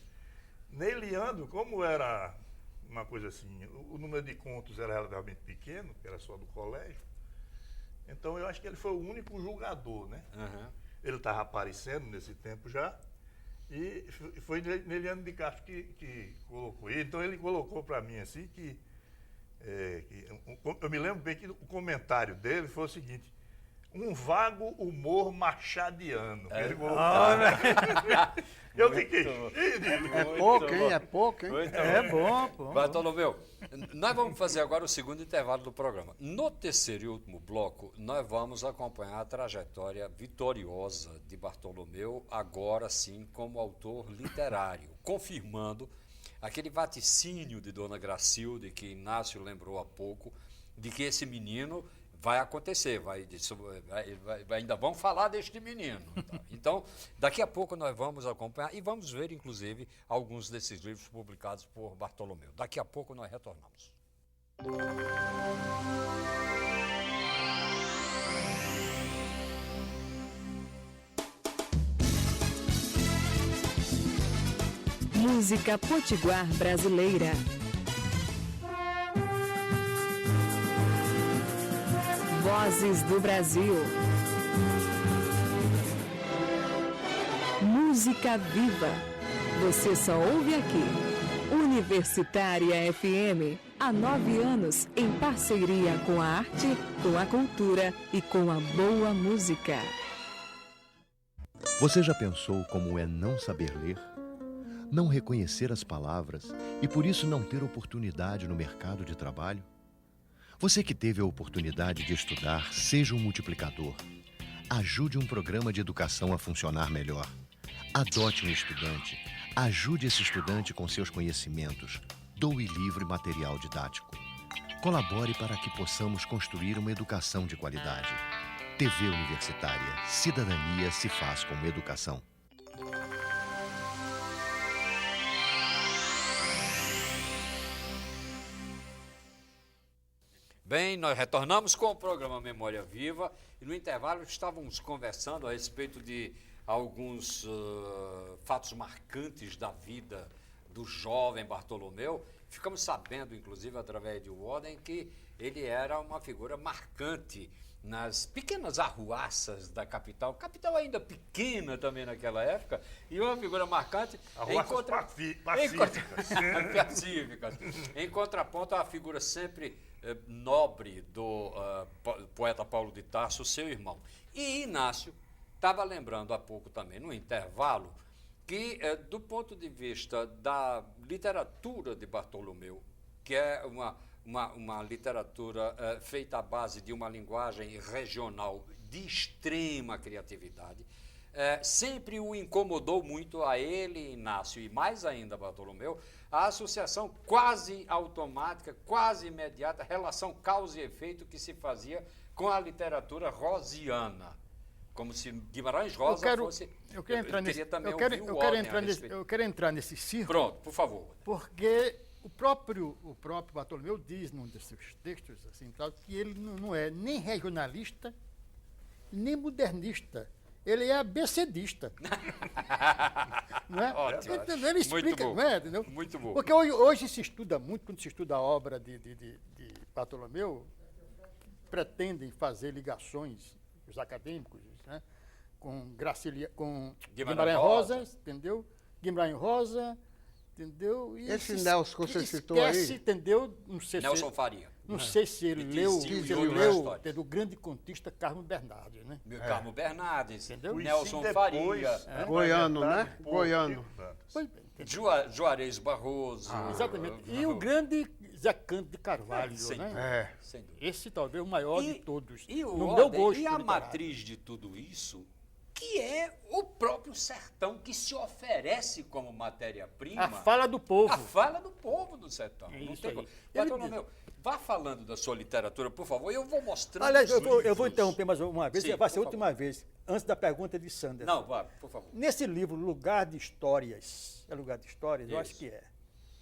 Neiliano, como era uma coisa assim, o número de contos era relativamente pequeno, que era só do colégio, então eu acho que ele foi o único julgador, né? Ele estava aparecendo nesse tempo já, e foi Neiliano de Castro que colocou. Então ele colocou para mim assim que eu me lembro bem que o comentário dele foi o seguinte: um vago humor machadiano. Ele colocou. Eu fiquei cheio de... É pouco, hein? É bom. Bartolomeu, nós vamos fazer agora o segundo intervalo do programa. No terceiro e último bloco, nós vamos acompanhar a trajetória vitoriosa de Bartolomeu, agora sim como autor literário, confirmando aquele vaticínio de Dona Gracilde, que Inácio lembrou há pouco, de que esse menino vai acontecer, ainda vão falar deste menino. Tá? Então, daqui a pouco nós vamos acompanhar e vamos ver, inclusive, alguns desses livros publicados por Bartolomeu. Daqui a pouco nós retornamos. Música potiguar brasileira. Vozes do Brasil. Música viva. Você só ouve aqui. Universitária FM. Há 9 anos em parceria com a arte, com a cultura e com a boa música. Você já pensou como é não saber ler? Não reconhecer as palavras e por isso não ter oportunidade no mercado de trabalho? Você que teve a oportunidade de estudar, seja um multiplicador. Ajude um programa de educação a funcionar melhor. Adote um estudante. Ajude esse estudante com seus conhecimentos. Doe livro e material didático. Colabore para que possamos construir uma educação de qualidade. TV Universitária. Cidadania se faz com educação. Bem, nós retornamos com o programa Memória Viva e no intervalo estávamos conversando a respeito de alguns fatos marcantes da vida do jovem Bartolomeu. Ficamos sabendo, inclusive, através de Walden, que ele era uma figura marcante nas pequenas arruaças da capital. Capital ainda pequena também naquela época, e uma figura marcante. Pacíficas. Em contraponto à figura sempre nobre do poeta Paulo de Tarso, seu irmão. E Inácio estava lembrando há pouco também, no intervalo, que do ponto de vista da literatura de Bartolomeu, que é uma literatura feita à base de uma linguagem regional de extrema criatividade, sempre o incomodou muito a ele, Inácio, e mais ainda Bartolomeu, a associação quase automática, quase imediata, relação causa e efeito que se fazia com a literatura rosiana. Como se Guimarães Rosa fosse... Eu quero entrar nesse círculo. Pronto, por favor. Porque o próprio Bartolomeu diz num dos seus textos assim, tal, que ele não é nem regionalista, nem modernista. Ele é abecedista. Não é? Ótimo. Ele explica, muito bom. Não é? Entendeu? Muito bom. Porque hoje se estuda muito, quando se estuda a obra de Bartolomeu, pretendem fazer ligações, os acadêmicos, né, com Guimarães Rosa, entendeu? Guimarães Rosa, entendeu? E esse Nelson que você citou esquece, aí, entendeu? Não sei Nelson Faria. Não sei se ele leu o grande contista Carmo Bernardes, né? Carmo Bernardes, entendeu? Nelson Faria. Goiano, né? Goiano. Pois bem, Juarez Barroso. Exatamente. E o grande Zé Canto de Carvalho, sem né? dúvida, sem dúvida. Esse talvez o maior de todos. E o no meu Walden, gosto e a literário. matriz de tudo isso, que é o próprio sertão que se oferece como matéria-prima. A fala do povo. A fala do povo do sertão. É Não isso tem aí. como. Bartolomeu, vá falando da sua literatura, por favor, e eu vou mostrando. Aliás, os eu vou livros. interromper mais uma vez, Sim, vai ser a por última vez, antes da pergunta de Sanderson. Não, vá, por favor. Nesse livro, Lugar de Histórias, eu acho Isso. que é,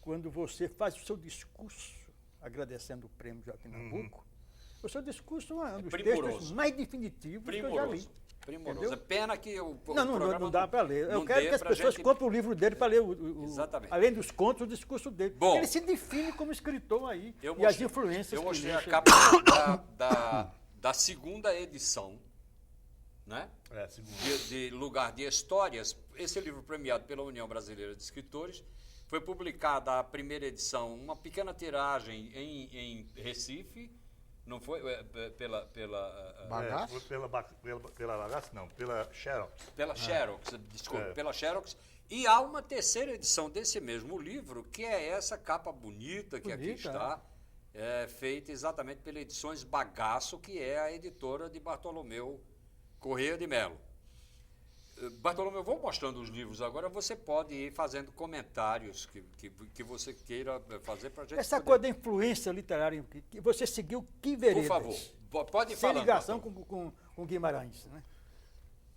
quando você faz o seu discurso, agradecendo o prêmio Joaquim Nabuco, o seu discurso é um dos textos mais definitivos que eu já li. Primoroso. Entendeu? É pena que o Não programa dá para ler. Eu não quero dê que as pra pessoas gente- comprem o livro dele para ler, Exatamente. além dos contos, o discurso dele. Bom. Ele se define como escritor aí, Eu e as mostrei- influências Eu que mostrei ele a deixa. capa da segunda edição, né? Segundo. De Lugar de Histórias. Esse livro premiado pela União Brasileira de Escritores. Foi publicada a primeira edição, uma pequena tiragem em Recife. Não foi pela Bagaço? Foi pela Bagaço, não, pela Xerox. Pela Xerox, desculpa, É. pela Xerox. E há uma terceira edição desse mesmo livro, que é essa capa bonita que aqui Bonita, está, feita exatamente pela Edições Bagaço, que é a editora de Bartolomeu Corrêa de Melo. Bartolomeu, eu vou mostrando os livros agora, você pode ir fazendo comentários que você queira fazer para a gente. Essa poder- coisa da influência literária, que você seguiu que veredas? Por favor, pode ir Sem falando, ligação Bartolomeu. com Guimarães, né?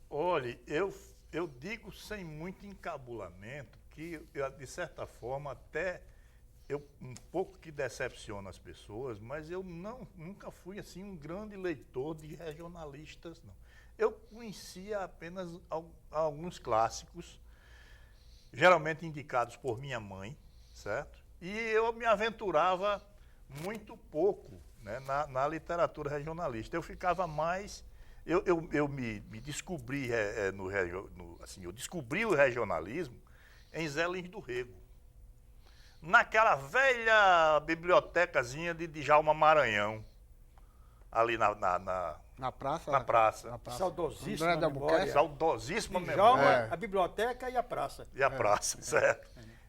Olhe, eu digo sem muito encabulamento que, de certa forma, até um pouco que decepciona as pessoas, mas eu nunca fui assim um grande leitor de regionalistas, não. Eu conhecia apenas alguns clássicos, geralmente indicados por minha mãe, certo? E eu me aventurava muito pouco, né, na literatura regionalista. Eu ficava mais... Eu me descobri eu descobri o regionalismo em Zé Lins do Rego, naquela velha bibliotecazinha de Djalma Maranhão, ali na praça? na praça. Na praça. Saudosíssima André de memória. Albuquerque? Saudosíssima Djalma, memória. a biblioteca e a praça. E a praça, certo?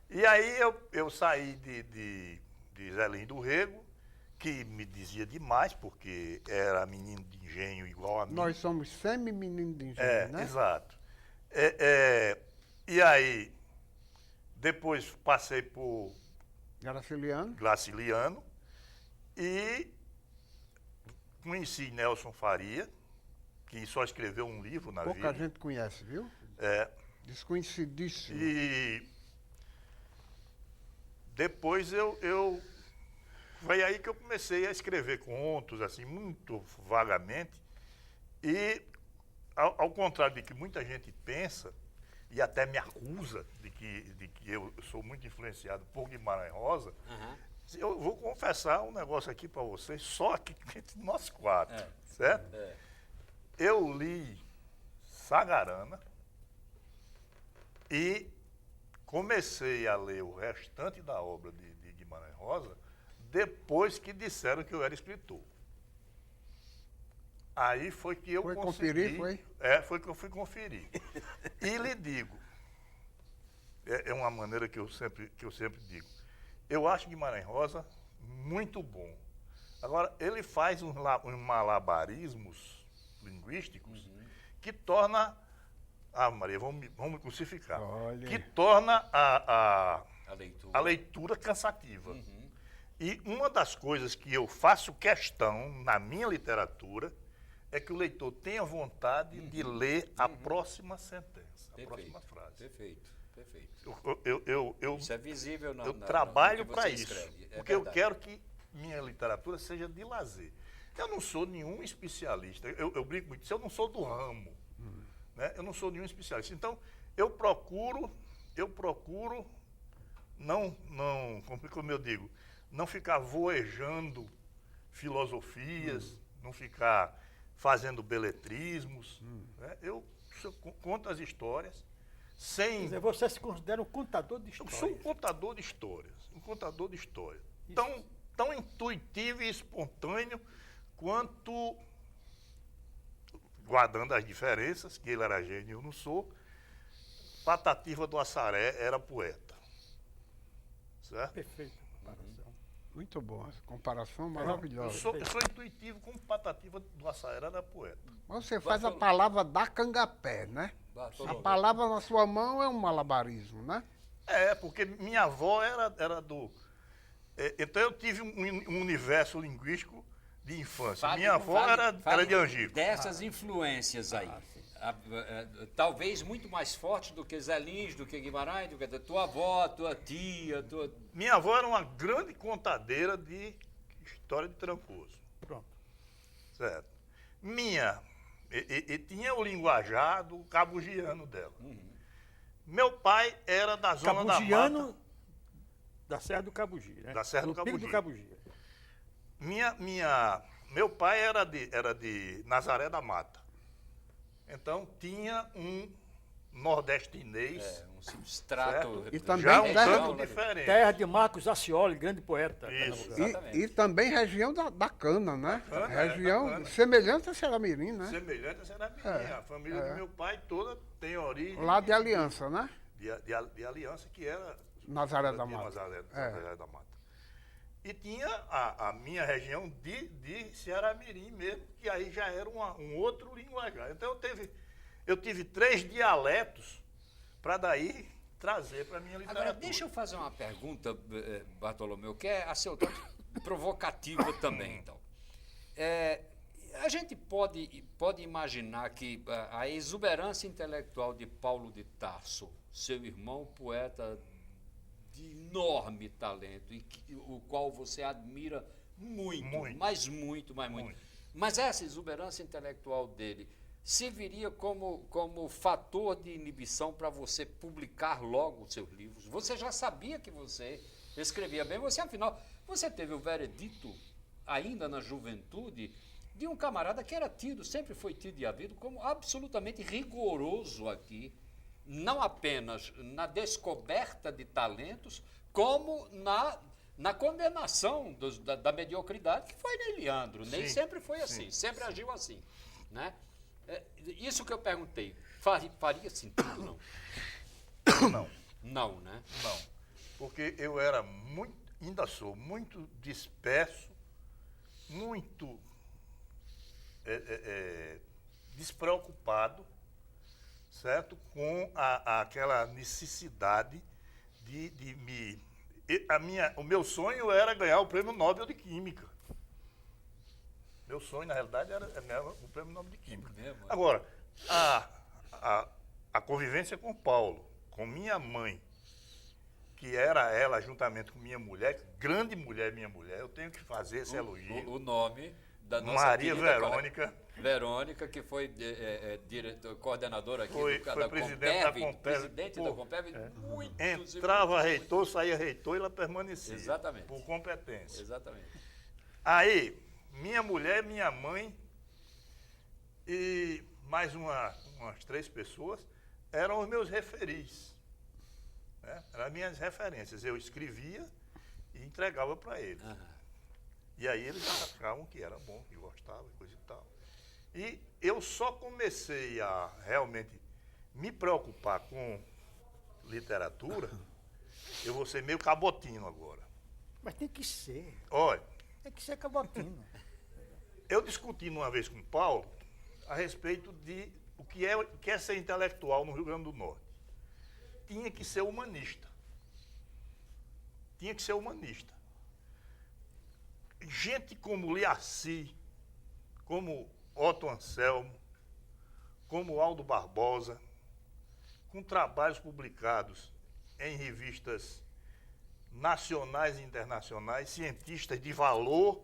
E aí eu saí de Zé Lins do Rego, que me dizia demais, porque era menino de engenho igual a mim. Nós somos semi-meninos de engenho, né? Exato. E aí, depois passei por Graciliano. Graciliano e conheci Nelson Faria, que só escreveu um livro na Pouca vida. gente conhece, viu? Desconhecidíssimo. E depois foi aí que eu comecei a escrever contos, assim, muito vagamente. E, ao contrário de que muita gente pensa, e até me acusa de que eu sou muito influenciado por Guimarães Rosa, eu vou confessar um negócio aqui para vocês, só aqui entre nós quatro, certo? Eu li Sagarana e comecei a ler o restante da obra de Guimarães Rosa depois que disseram que eu era escritor. Aí foi que eu consegui... conferir, foi? Foi que eu fui conferir. E lhe digo, é uma maneira que eu sempre digo, eu acho Guimarães Rosa muito bom. Agora, ele faz uns malabarismos linguísticos que torna... Ah, Maria, vamos me crucificar. Olha. Que torna a leitura cansativa. E uma das coisas que eu faço questão na minha literatura é que o leitor tenha vontade de ler a próxima sentença, a próxima frase. Perfeito. Isso é visível eu trabalho para isso, porque eu verdade. quero que minha literatura seja de lazer. Eu não sou nenhum especialista, eu brinco muito disso, eu não sou do ramo, né? Eu não sou nenhum especialista. Então, eu procuro não, como eu digo, não ficar voejando filosofias, não ficar fazendo beletrismos. Né? Eu conto as histórias sem... Quer dizer, você se considera um contador de Eu histórias. sou um contador de histórias, Tão intuitivo e espontâneo quanto, guardando as diferenças, que ele era gênio e eu não sou, Patativa do Assaré era poeta. Certo? Perfeito. Comparação. Muito bom, essa comparação Eu maravilhosa. sou intuitivo como Patativa do Assaré era poeta. Você faz a palavra da cangapé, né? A palavra na sua mão é um malabarismo, né? Porque minha avó era do... Então eu tive um universo linguístico de infância. Minha avó era de Angico. Dessas influências aí. Talvez muito mais forte do que Zé Lins, do que Guimarães, do que da tua avó, tua tia, Minha avó era uma grande contadeira de história de Trancoso. Pronto. Certo. E tinha o linguajar do cabugiano dela. Meu pai era da zona da Mata. Da Serra do Cabugi, né? Da Serra do Pico do Cabugi. Cabugi. Meu pai era de Nazaré da Mata. Então tinha um nordestinês. um substrato. E também já um terra- tanto diferente. Terra de Marcos Ascioli, grande poeta. Isso. E também região da cana, né? cana, região da cana. semelhante a Seramirim, né? Semelhante a Seramirim. A família do meu pai toda tem origem Lá de Aliança, né? de Aliança, que era Nazaré da de Mata. Nazaré da Mata. E tinha a minha região de Ceará-Mirim mesmo, que aí já era um outro linguajar. Então eu tive 3 dialetos para daí trazer para a minha literatura. Agora, deixa eu fazer uma pergunta, Bartolomeu, que é a seu tanto provocativa também, então. A gente pode imaginar que a exuberância intelectual de Paulo de Tarso, seu irmão poeta de enorme talento, o qual você admira muito. Mas muito. Mas essa exuberância intelectual dele serviria como fator de inibição para você publicar logo os seus livros? Você já sabia que você escrevia bem, afinal, você teve o veredito, ainda na juventude, de um camarada que sempre foi tido e havido como absolutamente rigoroso aqui, não apenas na descoberta de talentos, como na condenação da mediocridade, que foi nem Leandro, nem sempre foi assim, sempre agiu assim, né? Isso que eu perguntei, faria sentido, não? Não. Não, né? Não, porque eu era ainda sou muito disperso, muito despreocupado, certo? Com aquela necessidade de me... O meu sonho era ganhar o Prêmio Nobel de Química. Meu sonho, na realidade, era ganhar o Prêmio Nobel de Química. Agora, a convivência com Paulo, com minha mãe, que era ela juntamente com minha mulher, grande mulher, minha mulher, eu tenho que fazer esse elogio. O nome da nossa Maria querida Verônica, Verônica, que foi coordenadora aqui da presidente da Compev, Compev. presidente da Compev, Entrava reitor, saía reitor e ela permanecia. Exatamente. Por competência. Exatamente. Aí, minha mulher, minha mãe e mais umas 3 pessoas eram os meus referis. Né? Eram as minhas referências. Eu escrevia e entregava para eles. E aí eles achavam que era bom, que gostavam, coisa e tal. E eu só comecei a realmente me preocupar com literatura, eu vou ser meio cabotino agora. Mas tem que ser. Olha, Tem que ser cabotino. eu discuti uma vez com o Paulo a respeito de o que é ser intelectual no Rio Grande do Norte. Tinha que ser humanista. Tinha que ser humanista. Gente como Liaci, como Otto Anselmo, como Aldo Barbosa, com trabalhos publicados em revistas nacionais e internacionais, cientistas de valor,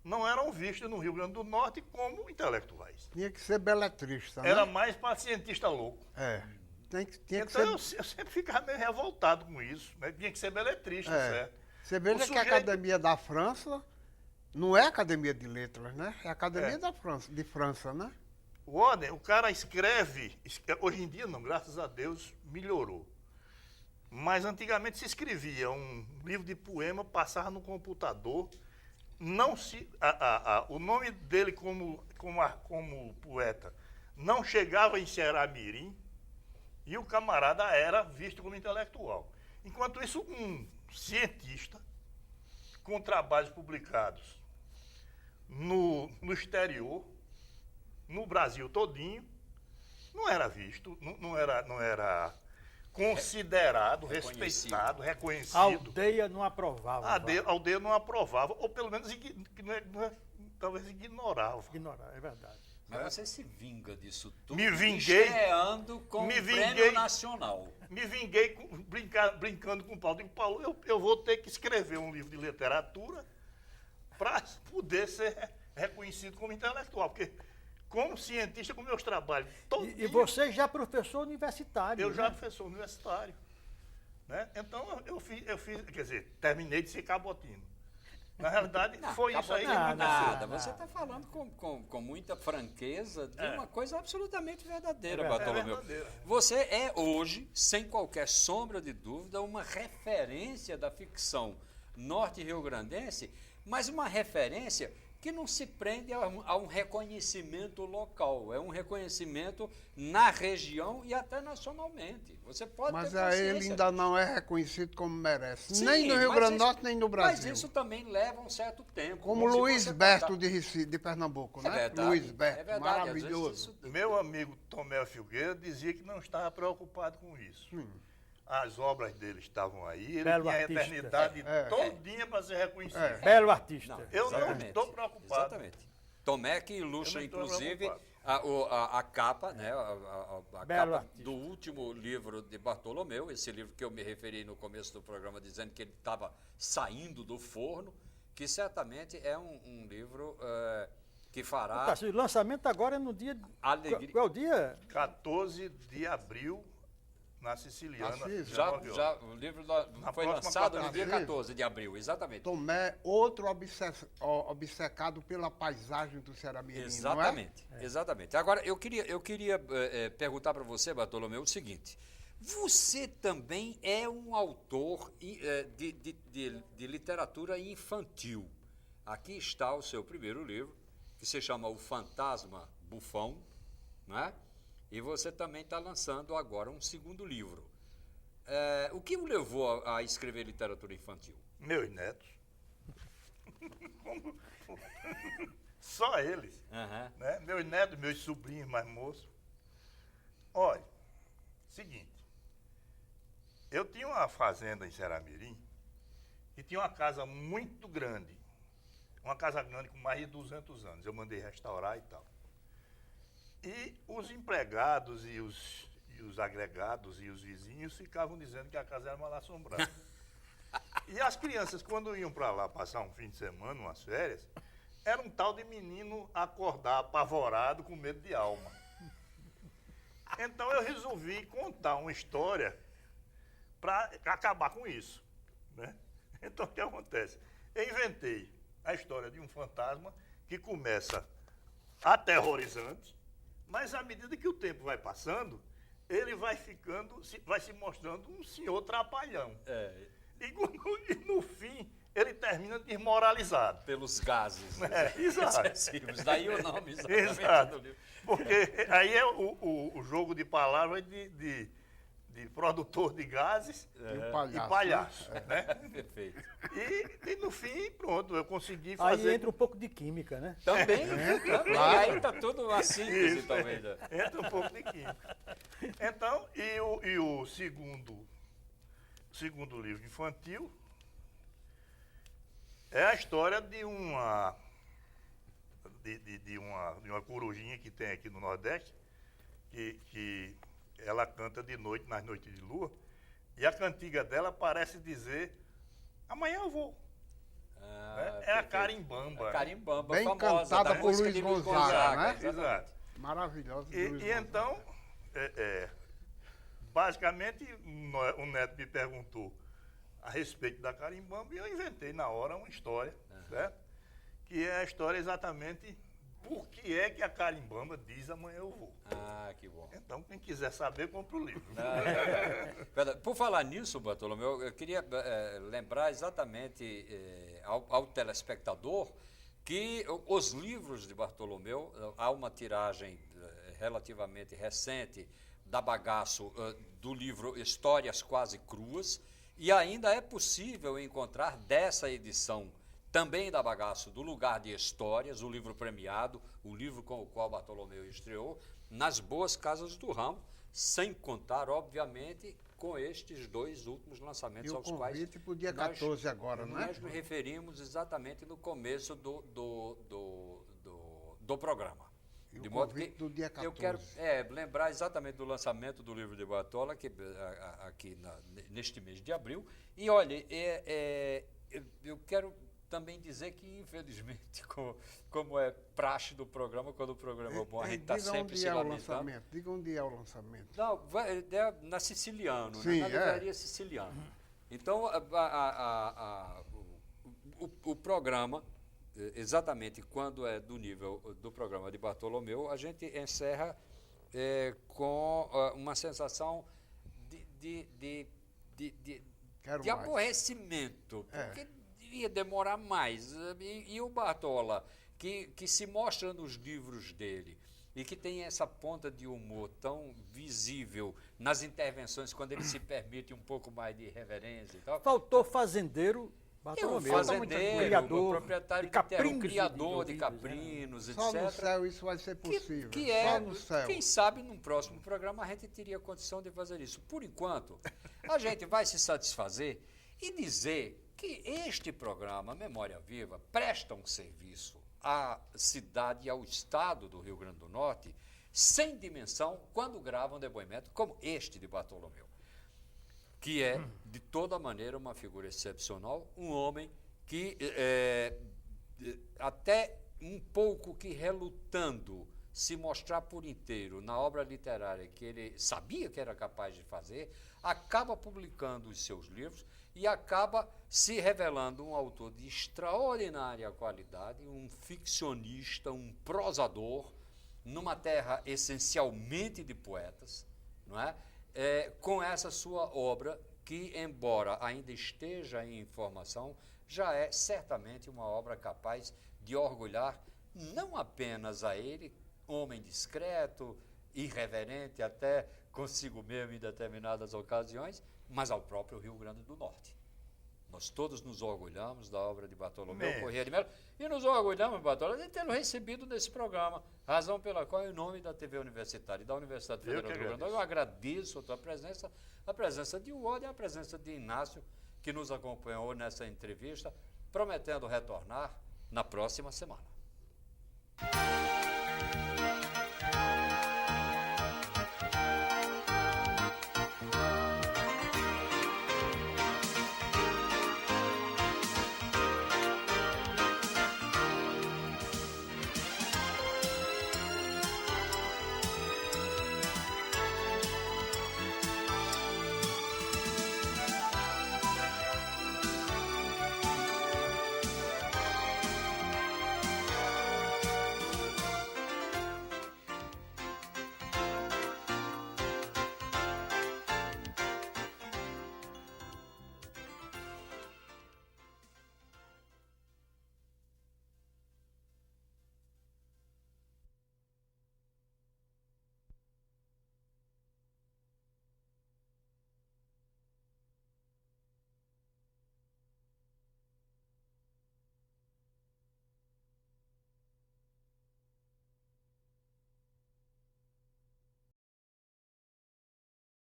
não eram vistos no Rio Grande do Norte como intelectuais. Tinha que ser beletrista, né? Era mais para cientista louco. Tinha que Então ser... eu sempre ficava meio revoltado com isso. Né? Tinha que ser beletrista, certo? Você veja que a Academia da França não é Academia de Letras, né? É a Academia de França, né? O cara escreve, hoje em dia não, graças a Deus, melhorou. Mas antigamente se escrevia um livro de poema, passava no computador, o nome dele como poeta não chegava em Ceará-Mirim e o camarada era visto como intelectual. Enquanto isso, um cientista com trabalhos publicados no exterior, no Brasil todinho, não era visto, não era considerado, respeitado, reconhecido. A aldeia não aprovava. A aldeia não aprovava, ou pelo menos talvez ignorava. Ignorar, é verdade. Mas você se vinga disso tudo, Me vinguei. estreando com o Prêmio Nacional. Me vinguei brincando com o Paulo. Digo, Paulo, eu vou ter que escrever um livro de literatura para poder ser reconhecido como intelectual, porque como cientista, com meus trabalhos todos. E você já é professor universitário. Eu né? já professor universitário. Né? Então eu fiz, quer dizer, terminei de ser cabotino. Na realidade, foi isso aí que aconteceu. Nada, você está falando com muita franqueza de uma coisa absolutamente verdadeira, Bartolomeu. Você é hoje, sem qualquer sombra de dúvida, uma referência da ficção norte-riograndense, mas uma referência que não se prende a um reconhecimento local, é um reconhecimento na região e até nacionalmente. Você pode Mas ter consciência ele ainda não é reconhecido como merece. Sim, nem no Rio Grande do isso- Norte, nem no Brasil. Mas isso também leva um certo tempo. Como Se Luiz você Berto contar- de Recife, de Pernambuco, É né? verdade, Luiz Berto, é verdade, às vezes maravilhoso. isso- Meu amigo Tomé Filgueira dizia que não estava preocupado com isso. As obras dele estavam aí, ele Belo tinha a artista. eternidade todinha para ser reconhecido. Belo artista. Não, Eu não exatamente, estou preocupado. Exatamente. Tomé que ilustra, Eu não estou inclusive, preocupado. a capa, né, a Belo capa artista. do último livro de Bartolomeu, esse livro que eu me referi no começo do programa, dizendo que ele estava saindo do forno, que certamente é um livro que fará Tá, o lançamento agora é no dia... alegria. Qual é o dia? 14 de abril, na Siciliana. Assis, 19 horas. Já o livro foi próxima lançado no dia quarta-feira. 14 de abril, exatamente. Tomé, outro obcecado pela paisagem do Ceará-Mirim, não é? Exatamente, exatamente. Agora, eu queria perguntar para você, Bartolomeu, o seguinte. Você também é um autor de literatura infantil. Aqui está o seu primeiro livro, que se chama O Fantasma Bufão, né? E você também está lançando agora um segundo livro. O que o levou a escrever literatura infantil? Meus netos. Só eles. Aham. Né? Meus netos, meus sobrinhos mais moços. Olha, seguinte. Eu tinha uma fazenda em Ceará-Mirim e tinha uma casa muito grande. Uma casa grande com mais de 200 anos. Eu mandei restaurar e tal. E os empregados e os agregados e os vizinhos ficavam dizendo que a casa era mal assombrada. E as crianças, quando iam para lá passar um fim de semana, umas férias, era um tal de menino acordar apavorado com medo de alma. Então eu resolvi contar uma história para acabar com isso, né? Então o que acontece? Eu inventei a história de um fantasma que começa aterrorizante, mas à medida que o tempo vai passando, ele vai se mostrando um senhor trapalhão. E no fim, ele termina desmoralizado. Pelos gases Exato. excessivos. Daí o nome exatamente Exato. do livro. Porque aí é o jogo de palavras de produtor de gases E e palhaço. Né? Perfeito. E no fim, pronto, eu consegui fazer... Aí entra um pouco de química, né? Também, também. Aí está tudo uma síntese Isso, também. Né? Entra um pouco de química. Então, e o segundo livro infantil é a história de uma corujinha que tem aqui no Nordeste, que ela canta de noite, nas noites de lua, e a cantiga dela parece dizer, amanhã eu vou. É a Carimbamba. A Carimbamba, Bem famosa, cantada da por música Luiz de Luiz Gonzaga, né? exatamente. Exato. Maravilhosa. E então, basicamente, o Neto me perguntou a respeito da Carimbamba e eu inventei na hora uma história, certo? Que é a história exatamente por que é que a Carimbamba diz amanhã eu vou. Ah, que bom. Então, quem quiser saber, compra o livro. Por falar nisso, Bartolomeu, eu queria lembrar exatamente ao telespectador que os livros de Bartolomeu, há uma tiragem relativamente recente da Bagaço, do livro Histórias Quase Cruas, e ainda é possível encontrar dessa edição também da Bagaço, do Lugar de Histórias, o livro premiado, o livro com o qual Bartolomeu estreou, nas boas casas do ramo, sem contar, obviamente, com estes dois últimos lançamentos E o aos quais convite para o dia 14 agora, não é? nós nos referimos exatamente no começo do programa. E De o modo convite que do dia 14. eu quero lembrar exatamente do lançamento do livro de Bartola, aqui neste mês de abril. E olha, eu quero também dizer que, infelizmente, como é praxe do programa, quando o programa é bom, a gente está sempre se lamentando. Diga onde é o lançamento. Não, na Siciliano, Sim, na livraria Siciliano. Então, o programa, exatamente quando é do nível do programa de Bartolomeu, a gente encerra com uma sensação de aborrecimento, porque devia demorar mais. E o Bartola, que se mostra nos livros dele e que tem essa ponta de humor tão visível nas intervenções, quando ele se permite um pouco mais de reverência e tal. Faltou fazendeiro Bartolomeu. Fazendeiro, o proprietário de caprinos, o criador de de caprinos, etc. Só no céu isso vai ser possível. Só no céu. Quem sabe num próximo programa a gente teria condição de fazer isso. Por enquanto, a gente vai se satisfazer e dizer que este programa, Memória Viva, presta um serviço à cidade e ao estado do Rio Grande do Norte sem dimensão quando grava um depoimento como este de Bartolomeu, que é, de toda maneira, uma figura excepcional, um homem que, até um pouco que relutando se mostrar por inteiro na obra literária que ele sabia que era capaz de fazer, acaba publicando os seus livros e acaba se revelando um autor de extraordinária qualidade, um ficcionista, um prosador, numa terra essencialmente de poetas, não é? Com essa sua obra, que, embora ainda esteja em formação, já é certamente uma obra capaz de orgulhar não apenas a ele, homem discreto, irreverente até consigo mesmo em determinadas ocasiões, mas ao próprio Rio Grande do Norte. Nós todos nos orgulhamos da obra de Bartolomeu Corrêa de Melo e nos orgulhamos, Bartolomeu, de tê-lo recebido nesse programa, razão pela qual, em nome da TV Universitária e da Universidade Federal do Rio Grande do Norte, eu agradeço a tua presença, a presença de Ward e a presença de Inácio, que nos acompanhou nessa entrevista, prometendo retornar na próxima semana.